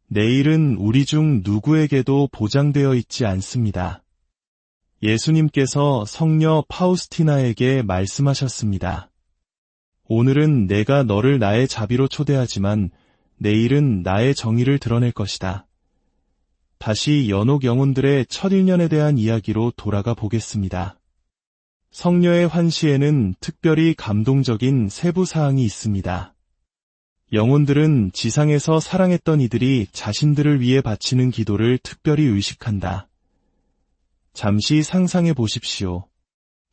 내일은 우리 중 누구에게도 보장되어 있지 않습니다. 예수님께서 성녀 파우스티나에게 말씀하셨습니다. 오늘은 내가 너를 나의 자비로 초대하지만 내일은 나의 정의를 드러낼 것이다. 다시 연옥 영혼들의 첫 1년에 대한 이야기로 돌아가 보겠습니다. 성녀의 환시에는 특별히 감동적인 세부 사항이 있습니다. 영혼들은 지상에서 사랑했던 이들이 자신들을 위해 바치는 기도를 특별히 의식한다. 잠시 상상해 보십시오.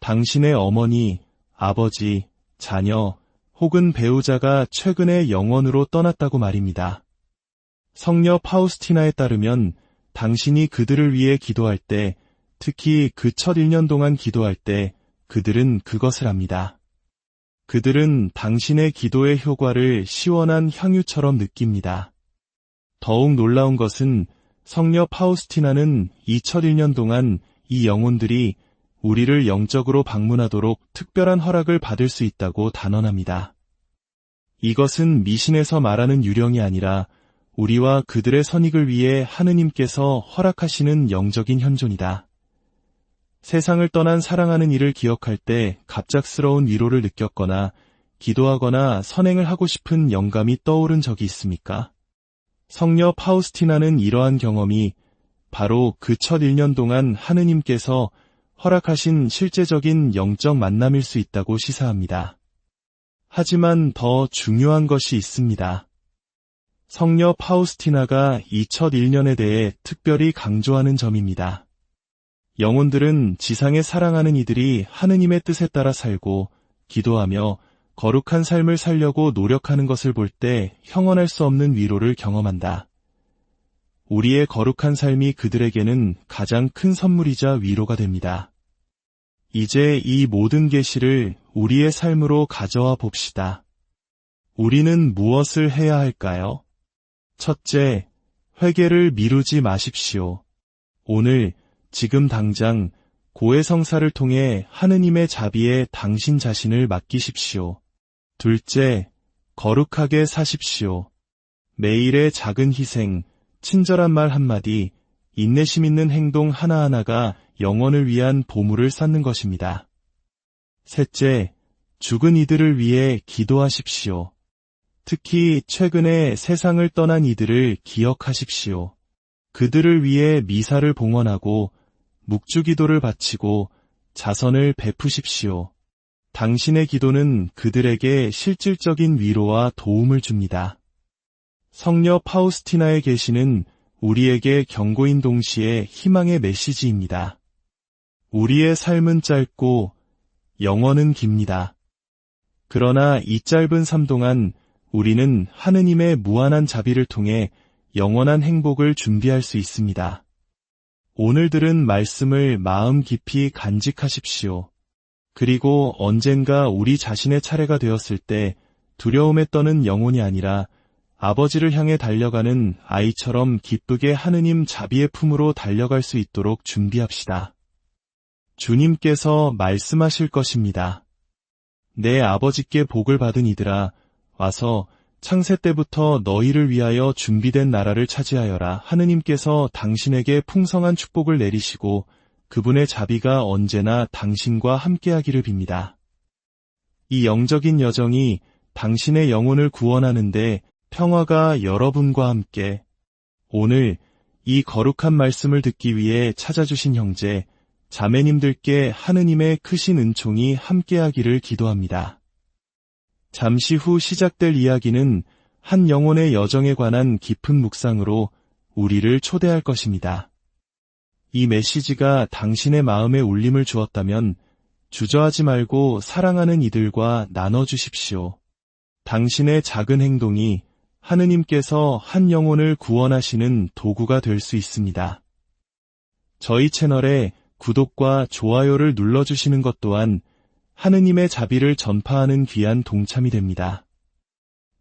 당신의 어머니, 아버지, 자녀, 혹은 배우자가 최근에 영원으로 떠났다고 말입니다. 성녀 파우스티나에 따르면 당신이 그들을 위해 기도할 때, 특히 그 첫 1년 동안 기도할 때 그들은 그것을 압니다. 그들은 당신의 기도의 효과를 시원한 향유처럼 느낍니다. 더욱 놀라운 것은 성녀 파우스티나는 이 첫 1년 동안 이 영혼들이 우리를 영적으로 방문하도록 특별한 허락을 받을 수 있다고 단언합니다. 이것은 미신에서 말하는 유령이 아니라 우리와 그들의 선익을 위해 하느님께서 허락하시는 영적인 현존이다. 세상을 떠난 사랑하는 이를 기억할 때 갑작스러운 위로를 느꼈거나 기도하거나 선행을 하고 싶은 영감이 떠오른 적이 있습니까? 성녀 파우스티나는 이러한 경험이 바로 그 첫 1년 동안 하느님께서 허락하신 실제적인 영적 만남일 수 있다고 시사합니다. 하지만 더 중요한 것이 있습니다. 성녀 파우스티나가 이 첫 1년에 대해 특별히 강조하는 점입니다. 영혼들은 지상에 사랑하는 이들이 하느님의 뜻에 따라 살고 기도하며 거룩한 삶을 살려고 노력하는 것을 볼 때 형언할 수 없는 위로를 경험한다. 우리의 거룩한 삶이 그들에게는 가장 큰 선물이자 위로가 됩니다. 이제 이 모든 계시를 우리의 삶으로 가져와 봅시다. 우리는 무엇을 해야 할까요? 첫째, 회개를 미루지 마십시오. 오늘, 지금 당장 고해성사를 통해 하느님의 자비에 당신 자신을 맡기십시오. 둘째, 거룩하게 사십시오. 매일의 작은 희생, 친절한 말 한마디, 인내심 있는 행동 하나하나가 영혼을 위한 보물을 쌓는 것입니다. 셋째, 죽은 이들을 위해 기도하십시오. 특히 최근에 세상을 떠난 이들을 기억하십시오. 그들을 위해 미사를 봉헌하고 묵주기도를 바치고 자선을 베푸십시오. 당신의 기도는 그들에게 실질적인 위로와 도움을 줍니다. 성녀 파우스티나의 계시는 우리에게 경고인 동시에 희망의 메시지입니다. 우리의 삶은 짧고 영원은 깁니다. 그러나 이 짧은 삶 동안 우리는 하느님의 무한한 자비를 통해 영원한 행복을 준비할 수 있습니다. 오늘 들은 말씀을 마음 깊이 간직하십시오. 그리고 언젠가 우리 자신의 차례가 되었을 때 두려움에 떠는 영혼이 아니라 아버지를 향해 달려가는 아이처럼 기쁘게 하느님 자비의 품으로 달려갈 수 있도록 준비합시다. 주님께서 말씀하실 것입니다. 내 아버지께 복을 받은 이들아, 와서 창세 때부터 너희를 위하여 준비된 나라를 차지하여라. 하느님께서 당신에게 풍성한 축복을 내리시고 그분의 자비가 언제나 당신과 함께하기를 빕니다. 이 영적인 여정이 당신의 영혼을 구원하는데 평화가 여러분과 함께. 오늘 이 거룩한 말씀을 듣기 위해 찾아주신 형제, 자매님들께 하느님의 크신 은총이 함께하기를 기도합니다. 잠시 후 시작될 이야기는 한 영혼의 여정에 관한 깊은 묵상으로 우리를 초대할 것입니다. 이 메시지가 당신의 마음에 울림을 주었다면 주저하지 말고 사랑하는 이들과 나눠주십시오. 당신의 작은 행동이 하느님께서 한 영혼을 구원하시는 도구가 될 수 있습니다. 저희 채널에 구독과 좋아요를 눌러주시는 것 또한 하느님의 자비를 전파하는 귀한 동참이 됩니다.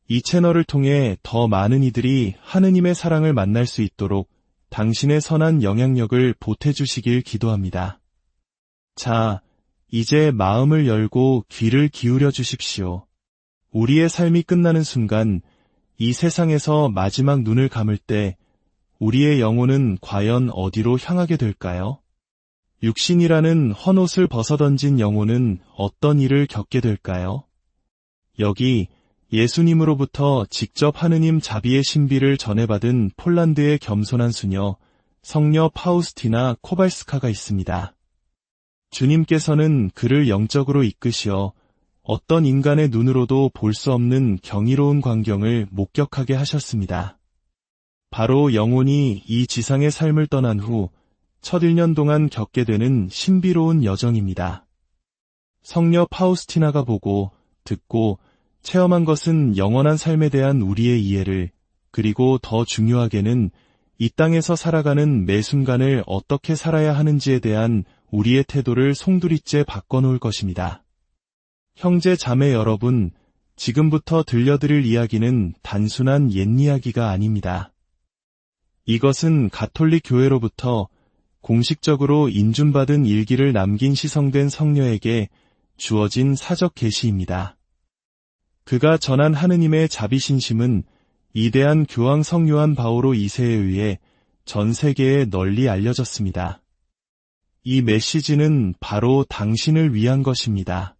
이 채널을 통해 더 많은 이들이 하느님의 사랑을 만날 수 있도록 당신의 선한 영향력을 보태주시길 기도합니다. 자, 이제 마음을 열고 귀를 기울여 주십시오. 우리의 삶이 끝나는 순간 이 세상에서 마지막 눈을 감을 때 우리의 영혼은 과연 어디로 향하게 될까요? 육신이라는 헌옷을 벗어던진 영혼은 어떤 일을 겪게 될까요? 여기 예수님으로부터 직접 하느님 자비의 신비를 전해받은 폴란드의 겸손한 수녀 성녀 파우스티나 코발스카가 있습니다. 주님께서는 그를 영적으로 이끄시어 어떤 인간의 눈으로도 볼 수 없는 경이로운 광경을 목격하게 하셨습니다. 바로 영혼이 이 지상의 삶을 떠난 후 첫 1년 동안 겪게 되는 신비로운 여정입니다. 성녀 파우스티나가 보고, 듣고, 체험한 것은 영원한 삶에 대한 우리의 이해를, 그리고 더 중요하게는 이 땅에서 살아가는 매 순간을 어떻게 살아야 하는지에 대한 우리의 태도를 송두리째 바꿔놓을 것입니다. 형제 자매 여러분, 지금부터 들려드릴 이야기는 단순한 옛 이야기가 아닙니다. 이것은 가톨릭 교회로부터 공식적으로 인준받은 일기를 남긴 시성된 성녀에게 주어진 사적 계시입니다. 그가 전한 하느님의 자비신심은 이대한 교황 성요한 바오로 2세에 의해 전 세계에 널리 알려졌습니다. 이 메시지는 바로 당신을 위한 것입니다.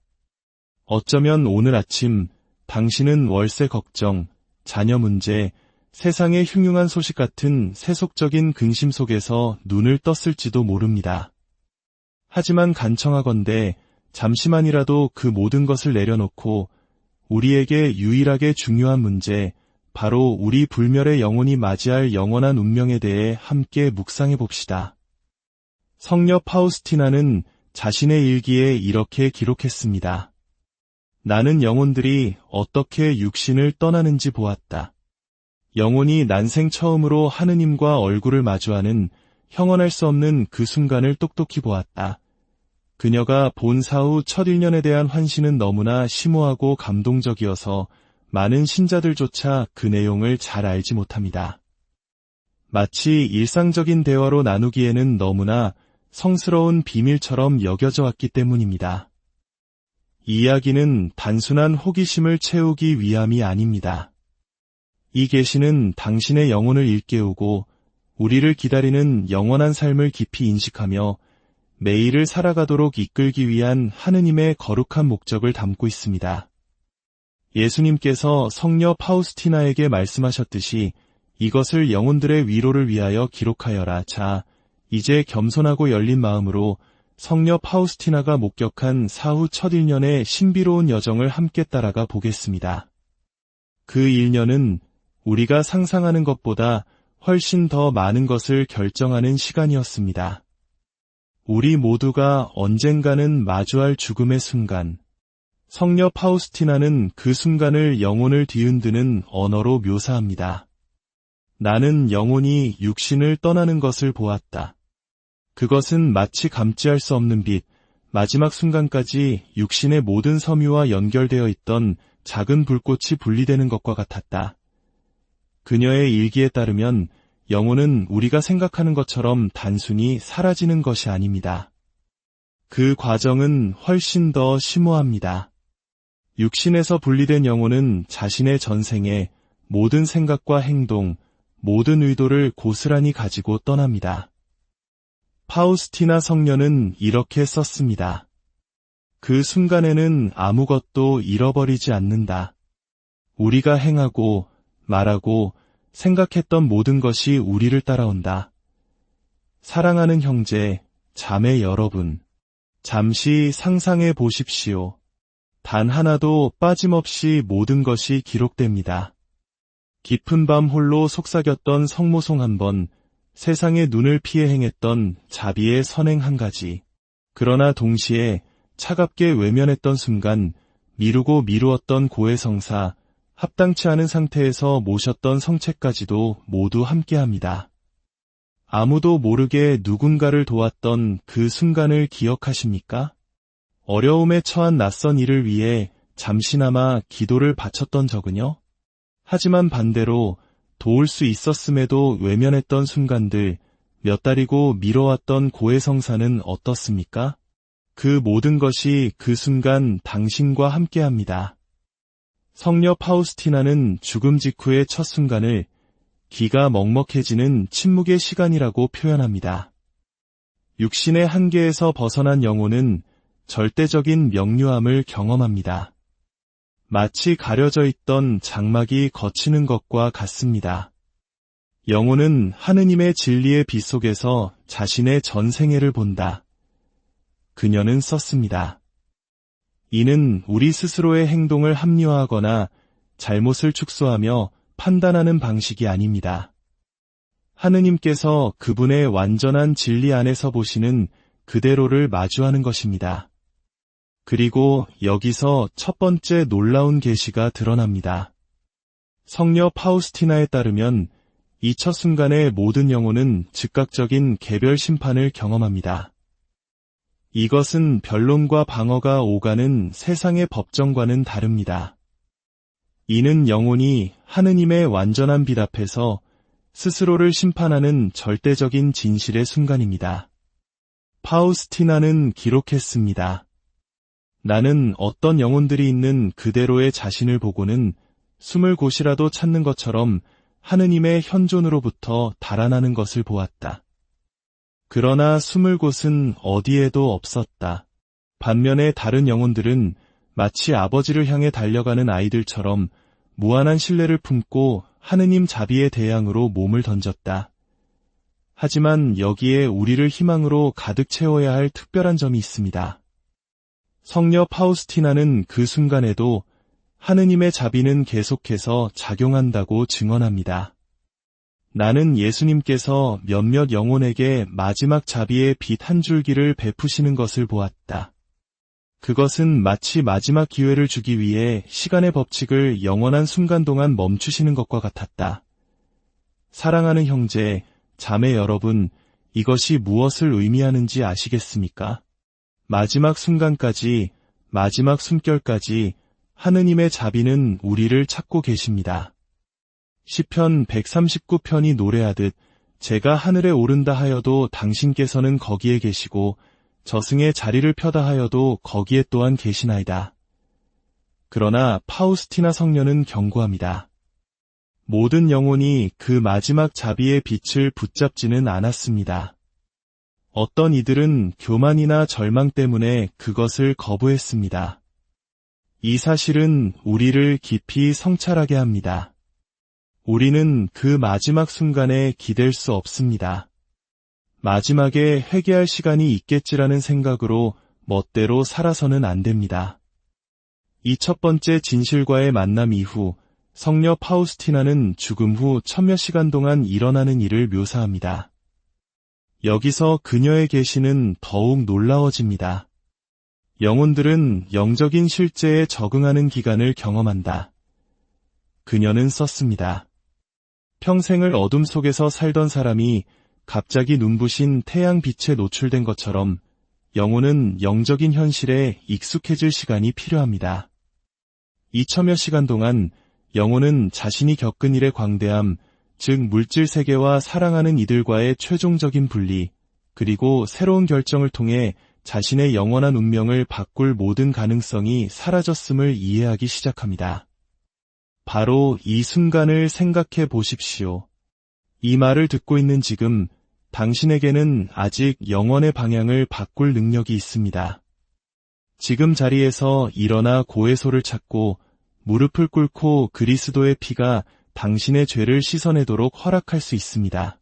어쩌면 오늘 아침 당신은 월세 걱정, 자녀 문제, 세상의 흉흉한 소식 같은 세속적인 근심 속에서 눈을 떴을지도 모릅니다. 하지만 간청하건대 잠시만이라도 그 모든 것을 내려놓고 우리에게 유일하게 중요한 문제, 바로 우리 불멸의 영혼이 맞이할 영원한 운명에 대해 함께 묵상해 봅시다. 성녀 파우스티나는 자신의 일기에 이렇게 기록했습니다. 나는 영혼들이 어떻게 육신을 떠나는지 보았다. 영혼이 난생 처음으로 하느님과 얼굴을 마주하는 형언할 수 없는 그 순간을 똑똑히 보았다. 그녀가 본 사후 첫 1년에 대한 환신은 너무나 심오하고 감동적이어서 많은 신자들조차 그 내용을 잘 알지 못합니다. 마치 일상적인 대화로 나누기에는 너무나 성스러운 비밀처럼 여겨져 왔기 때문입니다. 이 이야기는 단순한 호기심을 채우기 위함이 아닙니다. 이 계시는 당신의 영혼을 일깨우고 우리를 기다리는 영원한 삶을 깊이 인식하며 매일을 살아가도록 이끌기 위한 하느님의 거룩한 목적을 담고 있습니다. 예수님께서 성녀 파우스티나에게 말씀하셨듯이 이것을 영혼들의 위로를 위하여 기록하여라. 자, 이제 겸손하고 열린 마음으로 성녀 파우스티나가 목격한 사후 첫 1년의 신비로운 여정을 함께 따라가 보겠습니다. 그 1년은 우리가 상상하는 것보다 훨씬 더 많은 것을 결정하는 시간이었습니다. 우리 모두가 언젠가는 마주할 죽음의 순간, 성녀 파우스티나는 그 순간을 영혼을 뒤흔드는 언어로 묘사합니다. 나는 영혼이 육신을 떠나는 것을 보았다. 그것은 마치 감지할 수 없는 빛, 마지막 순간까지 육신의 모든 섬유와 연결되어 있던 작은 불꽃이 분리되는 것과 같았다. 그녀의 일기에 따르면 영혼은 우리가 생각하는 것처럼 단순히 사라지는 것이 아닙니다. 그 과정은 훨씬 더 심오합니다. 육신에서 분리된 영혼은 자신의 전생에 모든 생각과 행동, 모든 의도를 고스란히 가지고 떠납니다. 파우스티나 성녀는 이렇게 썼습니다. 그 순간에는 아무것도 잃어버리지 않는다. 우리가 행하고 말하고 생각했던 모든 것이 우리를 따라온다. 사랑하는 형제, 자매 여러분, 잠시 상상해 보십시오. 단 하나도 빠짐없이 모든 것이 기록됩니다. 깊은 밤 홀로 속삭였던 성모송 한 번, 세상의 눈을 피해 행했던 자비의 선행 한 가지. 그러나 동시에 차갑게 외면했던 순간, 미루고 미루었던 고해성사, 합당치 않은 상태에서 모셨던 성체까지도 모두 함께합니다. 아무도 모르게 누군가를 도왔던 그 순간을 기억하십니까? 어려움에 처한 낯선 이를 위해 잠시나마 기도를 바쳤던 적은요? 하지만 반대로 도울 수 있었음에도 외면했던 순간들, 몇 달이고 미뤄왔던 고해성사는 어떻습니까? 그 모든 것이 그 순간 당신과 함께합니다. 성녀 파우스티나는 죽음 직후의 첫 순간을 기가 먹먹해지는 침묵의 시간이라고 표현합니다. 육신의 한계에서 벗어난 영혼은 절대적인 명료함을 경험합니다. 마치 가려져 있던 장막이 걷히는 것과 같습니다. 영혼은 하느님의 진리의 빛 속에서 자신의 전생애를 본다. 그녀는 썼습니다. 이는 우리 스스로의 행동을 합리화하거나 잘못을 축소하며 판단하는 방식이 아닙니다. 하느님께서 그분의 완전한 진리 안에서 보시는 그대로를 마주하는 것입니다. 그리고 여기서 첫 번째 놀라운 계시가 드러납니다. 성녀 파우스티나에 따르면 이 첫 순간의 모든 영혼은 즉각적인 개별 심판을 경험합니다. 이것은 변론과 방어가 오가는 세상의 법정과는 다릅니다. 이는 영혼이 하느님의 완전한 빛 앞에서 스스로를 심판하는 절대적인 진실의 순간입니다. 파우스티나는 기록했습니다. 나는 어떤 영혼들이 있는 그대로의 자신을 보고는 숨을 곳이라도 찾는 것처럼 하느님의 현존으로부터 달아나는 것을 보았다. 그러나 숨을 곳은 어디에도 없었다. 반면에 다른 영혼들은 마치 아버지를 향해 달려가는 아이들처럼 무한한 신뢰를 품고 하느님 자비의 대양으로 몸을 던졌다. 하지만 여기에 우리를 희망으로 가득 채워야 할 특별한 점이 있습니다. 성녀 파우스티나는 그 순간에도 하느님의 자비는 계속해서 작용한다고 증언합니다. 나는 예수님께서 몇몇 영혼에게 마지막 자비의 빛 한 줄기를 베푸시는 것을 보았다. 그것은 마치 마지막 기회를 주기 위해 시간의 법칙을 영원한 순간 동안 멈추시는 것과 같았다. 사랑하는 형제, 자매 여러분, 이것이 무엇을 의미하는지 아시겠습니까? 마지막 순간까지, 마지막 숨결까지 하느님의 자비는 우리를 찾고 계십니다. 시편 139편이 노래하듯 제가 하늘에 오른다 하여도 당신께서는 거기에 계시고 저승에 자리를 펴다 하여도 거기에 또한 계시나이다. 그러나 파우스티나 성녀는 경고합니다. 모든 영혼이 그 마지막 자비의 빛을 붙잡지는 않았습니다. 어떤 이들은 교만이나 절망 때문에 그것을 거부했습니다. 이 사실은 우리를 깊이 성찰하게 합니다. 우리는 그 마지막 순간에 기댈 수 없습니다. 마지막에 회개할 시간이 있겠지라는 생각으로 멋대로 살아서는 안 됩니다. 이 첫 번째 진실과의 만남 이후 성녀 파우스티나는 죽음 후 1000몇 시간 동안 일어나는 일을 묘사합니다. 여기서 그녀의 계시는 더욱 놀라워집니다. 영혼들은 영적인 실제에 적응하는 기간을 경험한다. 그녀는 썼습니다. 평생을 어둠 속에서 살던 사람이 갑자기 눈부신 태양빛에 노출된 것처럼 영혼은 영적인 현실에 익숙해질 시간이 필요합니다. 2000여 시간 동안 영혼은 자신이 겪은 일의 광대함, 즉 물질 세계와 사랑하는 이들과의 최종적인 분리, 그리고 새로운 결정을 통해 자신의 영원한 운명을 바꿀 모든 가능성이 사라졌음을 이해하기 시작합니다. 바로 이 순간을 생각해 보십시오. 이 말을 듣고 있는 지금 당신에게는 아직 영혼의 방향을 바꿀 능력이 있습니다. 지금 자리에서 일어나 고해소를 찾고 무릎을 꿇고 그리스도의 피가 당신의 죄를 씻어내도록 허락할 수 있습니다.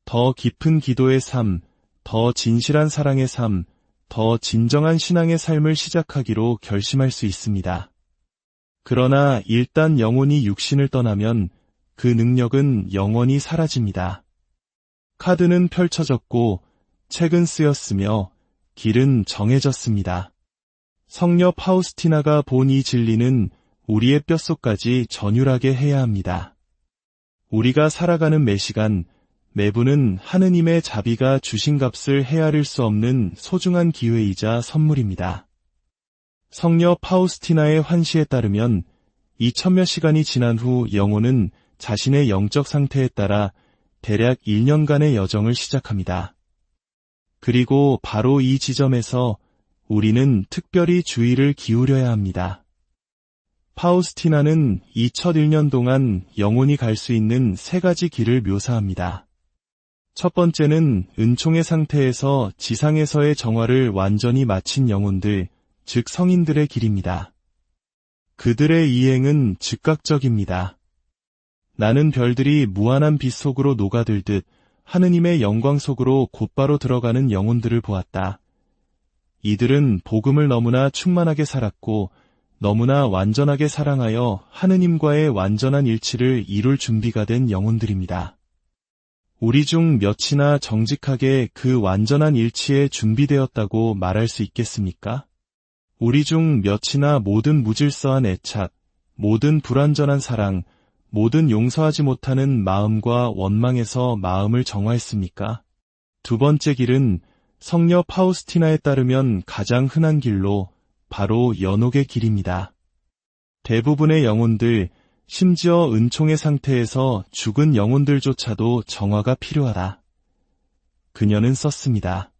더 깊은 기도의 삶, 더 진실한 사랑의 삶, 더 진정한 신앙의 삶을 시작하기로 결심할 수 있습니다. 그러나 일단 영혼이 육신을 떠나면 그 능력은 영원히 사라집니다. 카드는 펼쳐졌고 책은 쓰였으며 길은 정해졌습니다. 성녀 파우스티나가 본 이 진리는 우리의 뼛속까지 전율하게 해야 합니다. 우리가 살아가는 매 시간, 매분은 하느님의 자비가 주신 값을 헤아릴 수 없는 소중한 기회이자 선물입니다. 성녀 파우스티나의 환시에 따르면 2000몇 시간이 지난 후 영혼은 자신의 영적 상태에 따라 대략 1년간의 여정을 시작합니다. 그리고 바로 이 지점에서 우리는 특별히 주의를 기울여야 합니다. 파우스티나는 이 첫 1년 동안 영혼이 갈 수 있는 3가지 길을 묘사합니다. 첫 번째는 은총의 상태에서 지상에서의 정화를 완전히 마친 영혼들, 즉 성인들의 길입니다. 그들의 이행은 즉각적입니다. 나는 별들이 무한한 빛 속으로 녹아들듯 하느님의 영광 속으로 곧바로 들어가는 영혼들을 보았다. 이들은 복음을 너무나 충만하게 살았고 너무나 완전하게 사랑하여 하느님과의 완전한 일치를 이룰 준비가 된 영혼들입니다. 우리 중 몇이나 정직하게 그 완전한 일치에 준비되었다고 말할 수 있겠습니까? 우리 중 몇이나 모든 무질서한 애착, 모든 불완전한 사랑, 모든 용서하지 못하는 마음과 원망에서 마음을 정화했습니까? 두 번째 길은 성녀 파우스티나에 따르면 가장 흔한 길로 바로 연옥의 길입니다. 대부분의 영혼들, 심지어 은총의 상태에서 죽은 영혼들조차도 정화가 필요하다. 그녀는 썼습니다.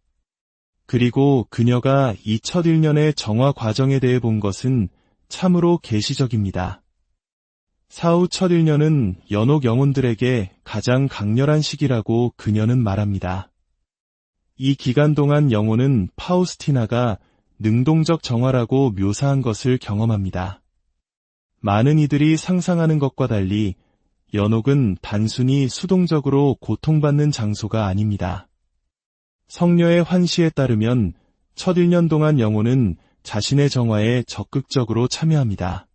그리고 그녀가 이 첫 1년의 정화 과정에 대해 본 것은 참으로 계시적입니다. 사후 첫 1년은 연옥 영혼들에게 가장 강렬한 시기라고 그녀는 말합니다. 이 기간 동안 영혼은 파우스티나가 능동적 정화라고 묘사한 것을 경험합니다. 많은 이들이 상상하는 것과 달리 연옥은 단순히 수동적으로 고통받는 장소가 아닙니다. 성녀의 환시에 따르면 첫 1년 동안 영혼은 자신의 정화에 적극적으로 참여합니다.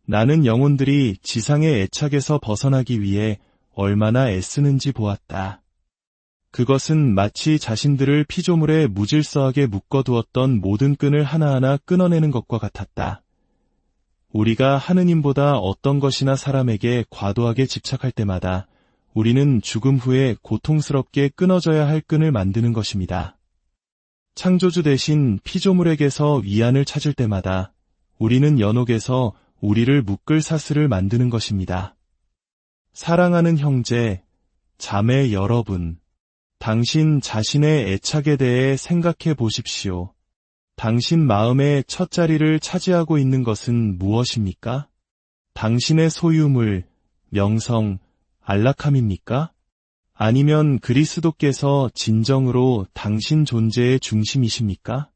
나는 영혼들이 지상의 애착에서 벗어나기 위해 얼마나 애쓰는지 보았다. 그것은 마치 자신들을 피조물에 무질서하게 묶어두었던 모든 끈을 하나하나 끊어내는 것과 같았다. 우리가 하느님보다 어떤 것이나 사람에게 과도하게 집착할 때마다 우리는 죽음 후에 고통스럽게 끊어져야 할 끈을 만드는 것입니다. 창조주 대신 피조물에게서 위안을 찾을 때마다 우리는 연옥에서 우리를 묶을 사슬을 만드는 것입니다. 사랑하는 형제, 자매 여러분, 당신 자신의 애착에 대해 생각해 보십시오. 당신 마음의 첫 자리를 차지하고 있는 것은 무엇입니까? 당신의 소유물, 명성, 안락함입니까? 아니면 그리스도께서 진정으로 당신 존재의 중심이십니까?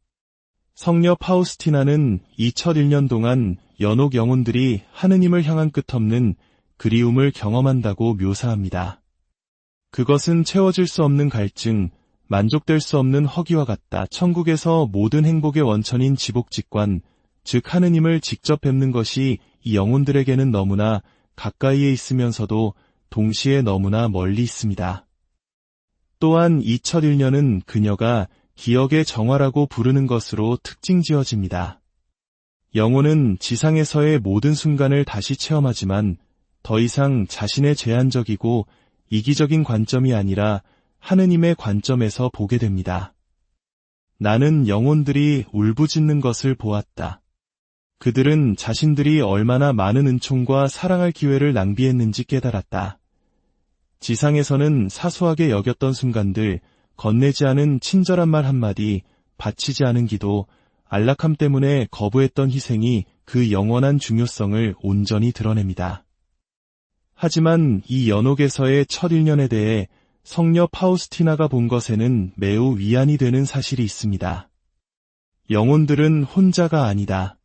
성녀 파우스티나는 2001년 동안 연옥 영혼들이 하느님을 향한 끝없는 그리움을 경험한다고 묘사합니다. 그것은 채워질 수 없는 갈증, 만족될 수 없는 허기와 같다. 천국에서 모든 행복의 원천인 지복직관, 즉 하느님을 직접 뵙는 것이 이 영혼들에게는 너무나 가까이에 있으면서도 동시에 너무나 멀리 있습니다. 또한 2001년은 그녀가 기억의 정화라고 부르는 것으로 특징 지어집니다. 영혼은 지상에서의 모든 순간을 다시 체험하지만 더 이상 자신의 제한적이고 이기적인 관점이 아니라 하느님의 관점에서 보게 됩니다. 나는 영혼들이 울부짖는 것을 보았다. 그들은 자신들이 얼마나 많은 은총과 사랑할 기회를 낭비했는지 깨달았다. 지상에서는 사소하게 여겼던 순간들, 건네지 않은 친절한 말 한마디, 바치지 않은 기도, 안락함 때문에 거부했던 희생이 그 영원한 중요성을 온전히 드러냅니다. 하지만 이 연옥에서의 첫 1년에 대해 성녀 파우스티나가 본 것에는 매우 위안이 되는 사실이 있습니다. 영혼들은 혼자가 아니다.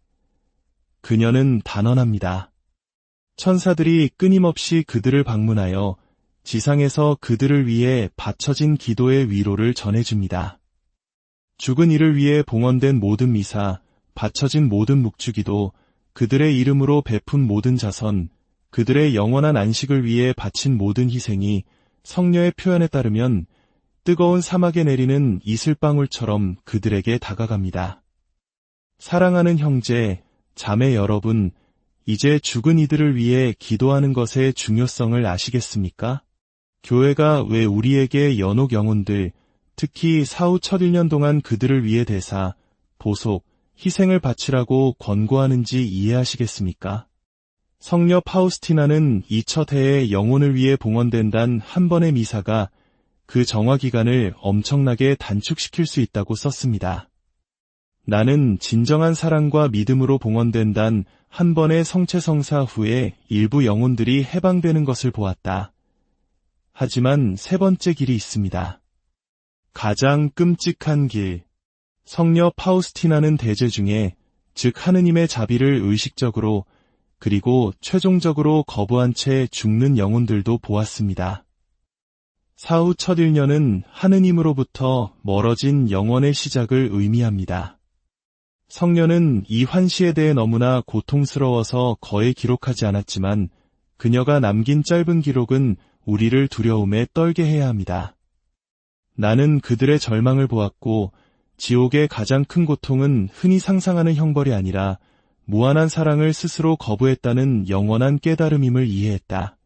그녀는 단언합니다. 천사들이 끊임없이 그들을 방문하여 지상에서 그들을 위해 바쳐진 기도의 위로를 전해줍니다. 죽은 이를 위해 봉헌된 모든 미사, 바쳐진 모든 묵주기도, 그들의 이름으로 베푼 모든 자선, 그들의 영원한 안식을 위해 바친 모든 희생이 성녀의 표현에 따르면 뜨거운 사막에 내리는 이슬방울처럼 그들에게 다가갑니다. 사랑하는 형제, 자매 여러분, 이제 죽은 이들을 위해 기도하는 것의 중요성을 아시겠습니까? 교회가 왜 우리에게 연옥 영혼들, 특히 사후 첫 1년 동안 그들을 위해 대사, 보속, 희생을 바치라고 권고하는지 이해하시겠습니까? 성녀 파우스티나는 이 첫 해에 영혼을 위해 봉헌된 단 한 번의 미사가 그 정화 기간을 엄청나게 단축시킬 수 있다고 썼습니다. 나는 진정한 사랑과 믿음으로 봉헌된 단 한 번의 성체성사 후에 일부 영혼들이 해방되는 것을 보았다. 하지만 세 번째 길이 있습니다. 가장 끔찍한 길. 성녀 파우스티나는 대죄 중에, 즉 하느님의 자비를 의식적으로 그리고 최종적으로 거부한 채 죽는 영혼들도 보았습니다. 사후 첫 1년은 하느님으로부터 멀어진 영원의 시작을 의미합니다. 성녀는 이 환시에 대해 너무나 고통스러워서 거의 기록하지 않았지만 그녀가 남긴 짧은 기록은 우리를 두려움에 떨게 해야 합니다. 나는 그들의 절망을 보았고 지옥의 가장 큰 고통은 흔히 상상하는 형벌이 아니라 무한한 사랑을 스스로 거부했다는 영원한 깨달음임을 이해했다.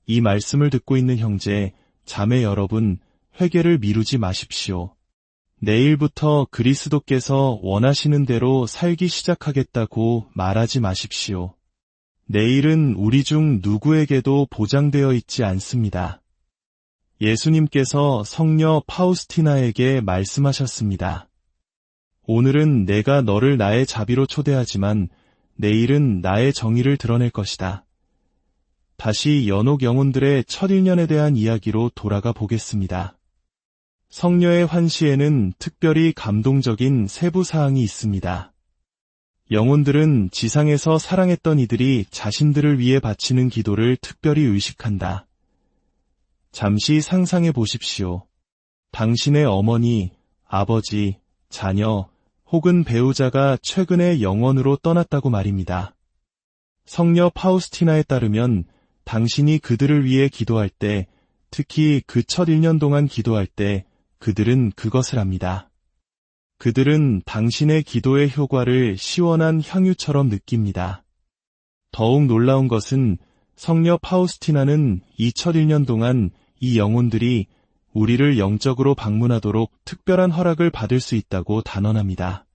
이 말씀을 듣고 있는 형제, 자매 여러분, 회개를 미루지 마십시오. 내일부터 그리스도께서 원하시는 대로 살기 시작하겠다고 말하지 마십시오. 내일은 우리 중 누구에게도 보장되어 있지 않습니다. 예수님께서 성녀 파우스티나에게 말씀하셨습니다. 오늘은 내가 너를 나의 자비로 초대하지만 내일은 나의 정의를 드러낼 것이다. 다시 연옥 영혼들의 첫 1년에 대한 이야기로 돌아가 보겠습니다. 성녀의 환시에는 특별히 감동적인 세부 사항이 있습니다. 영혼들은 지상에서 사랑했던 이들이 자신들을 위해 바치는 기도를 특별히 의식한다. 잠시 상상해 보십시오. 당신의 어머니, 아버지, 자녀, 혹은 배우자가 최근에 영원으로 떠났다고 말입니다. 성녀 파우스티나에 따르면 당신이 그들을 위해 기도할 때 특히 그 첫 1년 동안 기도할 때 그들은 그것을 압니다. 그들은 당신의 기도의 효과를 시원한 향유처럼 느낍니다. 더욱 놀라운 것은 성녀 파우스티나는 이 첫 1년 동안 이 영혼들이 우리를 영적으로 방문하도록 특별한 허락을 받을 수 있다고 단언합니다.